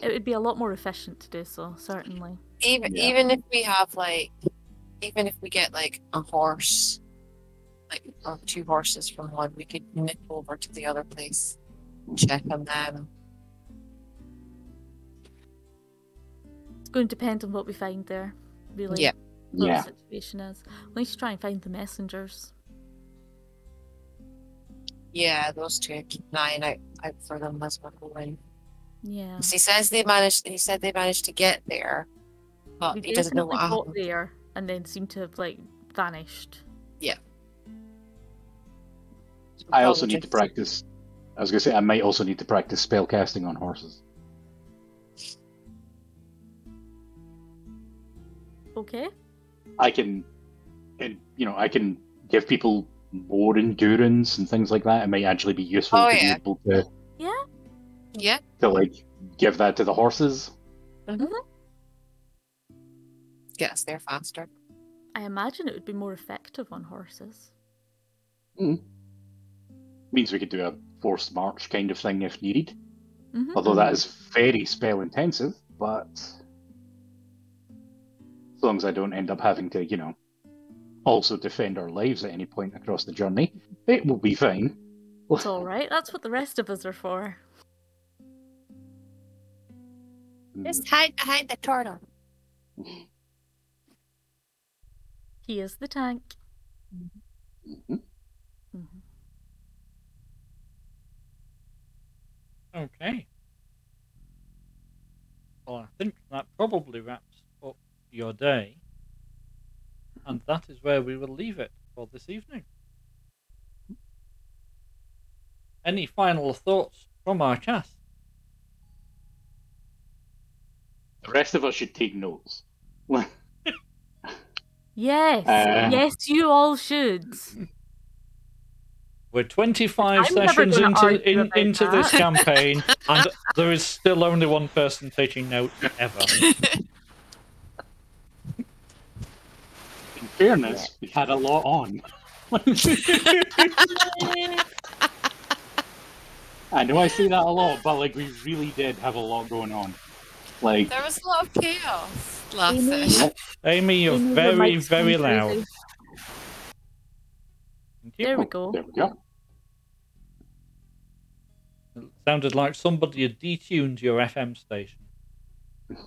It would be a lot more efficient to do so, certainly. Even if we have even if we get like a horse, or 2 horses from one, we could nip over to the other place, check on them. It's going to depend on what we find there, really. Yeah. What Yeah. the situation is. We need to try and find the messengers. Yeah, those two. Keep an eye out for them as we're going. Yeah. He says they managed. He said they managed to get there, but We he doesn't know definitely what got happened. there and then seemed to have vanished. I also need to practice. I was going to say, I might also need to practice spell casting on horses. Okay. I can give people more endurance and things like that. It might actually be useful Oh, to yeah. be able to Yeah. give that to the horses. Get us there faster. I imagine it would be more effective on horses. Means we could do a forced march kind of thing if needed. Mhm. Although that is very spell intensive, but as long as I don't end up having to, also defend our lives at any point across the journey, it will be fine. It's alright, that's what the rest of us are for. Just hide behind the turtle. He is the tank. Mhm. Mhm. Okay. Well, I think that probably wraps up your day. And that is where we will leave it for this evening. Any final thoughts from our cast? The rest of us should take notes. Yes, yes, you all should. We're 25 I'm never sessions gonna argue about into this that. campaign, and there is still only one person taking notes ever. In fairness, we had a lot on. I know I say that a lot, but we really did have a lot going on. There was a lot of chaos last Amy. session. Amy, you're Amy, your very, mic's very going loud. crazy. Thank you. There we go. There we go. It sounded like somebody had detuned your FM station. Is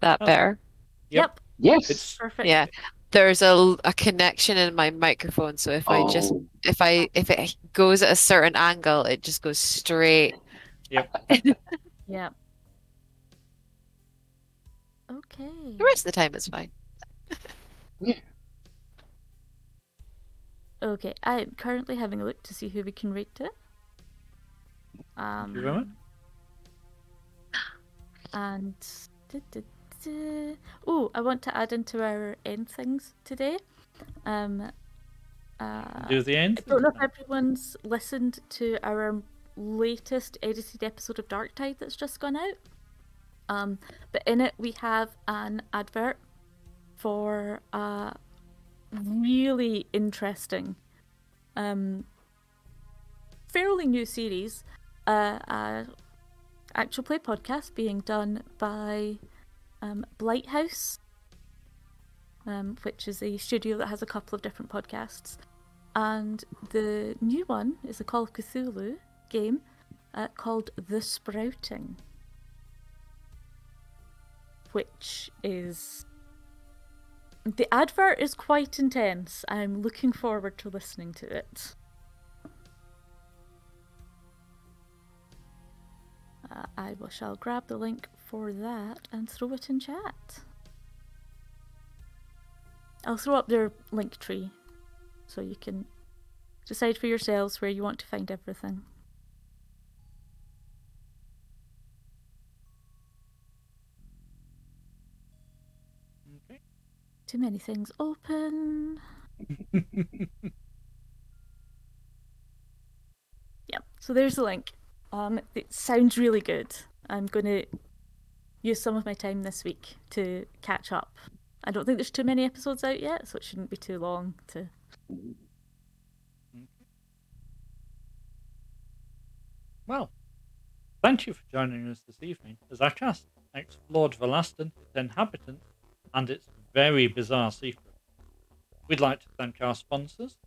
that better? Yep. Yes. It's Perfect. Yeah. There's a connection in my microphone, so if if it goes at a certain angle, it just goes straight. Yeah. Okay. The rest of the time it's fine. Okay, I'm currently having a look to see who we can rate to. Thank you very much. And Oh, I want to add into our end things today. Do the end. I don't know if everyone's listened to our latest edited episode of Dark Tide that's just gone out. But in it we have an advert for a really interesting, fairly new series, a actual play podcast being done by Blighthouse, which is a studio that has a couple of different podcasts. And the new one is a Call of Cthulhu game called The Sprouting, which is... The advert is quite intense. I'm looking forward to listening to it. Shall grab the link for that and throw it in chat. I'll throw up their link tree so you can decide for yourselves where you want to find everything. Okay. Too many things open. Yeah, so there's the link. It sounds really good. I'm going to use some of my time this week to catch up. I don't think there's too many episodes out yet, so it shouldn't be too long to... Well, thank you for joining us this evening as our cast explored Varlastan, its inhabitants, and its very bizarre secret. We'd like to thank our sponsors,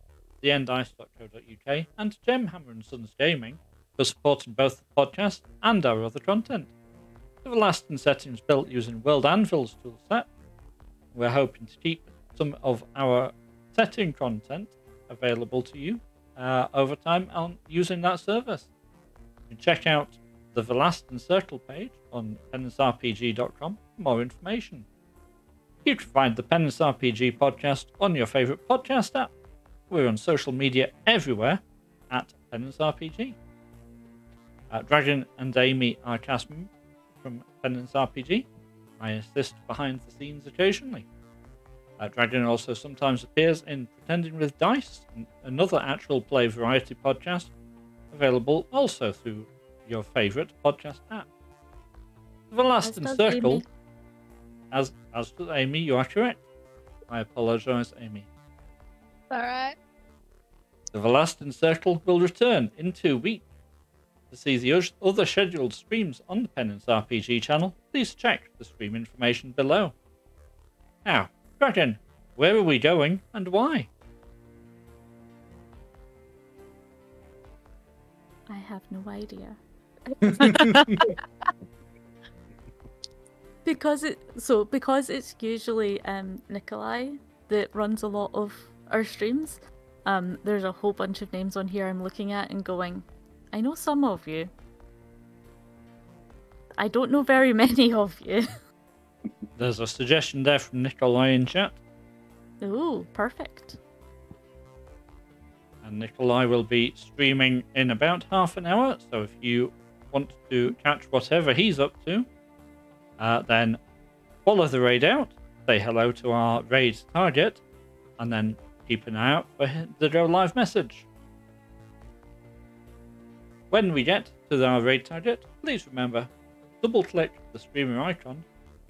theendice.co.uk and Gemhammer & Sons Gaming, for supporting both the podcast and our other content. The Varlastan setting is built using World Anvil's toolset. We're hoping to keep some of our setting content available to you over time on using that service. You can check out the Varlastan Circle page on penancerpg.com for more information. You can find the Penance RPG podcast on your favourite podcast app. We're on social media everywhere at Penance RPG. Dragon and Amy are cast members from Penance RPG. I assist behind the scenes occasionally. Dragon also sometimes appears in Pretending with Dice, another actual play variety podcast, available also through your favourite podcast app. The Varlastan Circle, Amy. as does Amy, you are correct. I apologise, Amy. Alright. The Varlastan Circle will return in 2 weeks. To see the other scheduled streams on the Penance RPG channel, please check the stream information below. Now, Dragon, where are we going and why? I have no idea. Because it's usually Nikolai that runs a lot of our streams. There's a whole bunch of names on here I'm looking at and going, I know some of you. I don't know very many of you. There's a suggestion there from Nikolai in chat. Ooh, perfect. And Nikolai will be streaming in about half an hour, so if you want to catch whatever he's up to, then follow the raid out, say hello to our raid target, and then keep an eye out for the go live message. When we get to our raid target, please remember, double click the streamer icon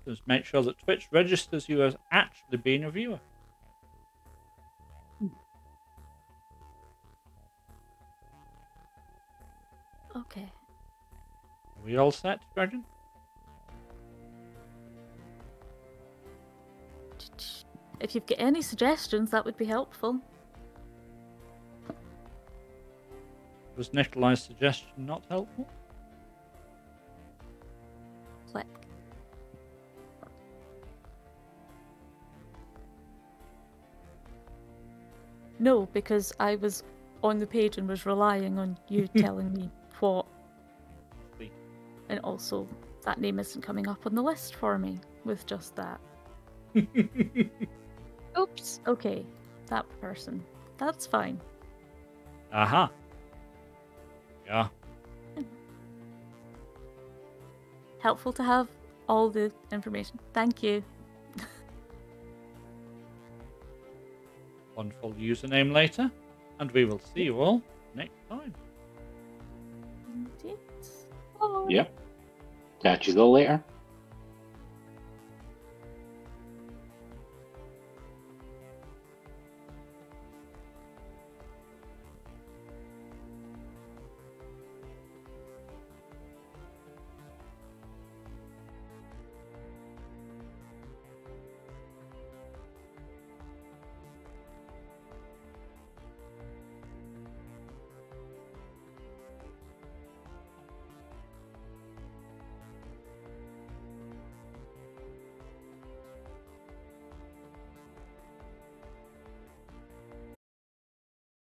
to make sure that Twitch registers you as actually being a viewer. Okay. Are we all set, Dragon? If you've got any suggestions, that would be helpful. Was Nikolai's suggestion not helpful? Click. No, because I was on the page and was relying on you telling me what. And also, that name isn't coming up on the list for me with just that. Oops. Okay, that person. That's fine. Aha. Yeah. Helpful to have all the information. Thank you. Wonderful username later, and we will see you all next time. Indeed. Bye. Yep. Catch you all later.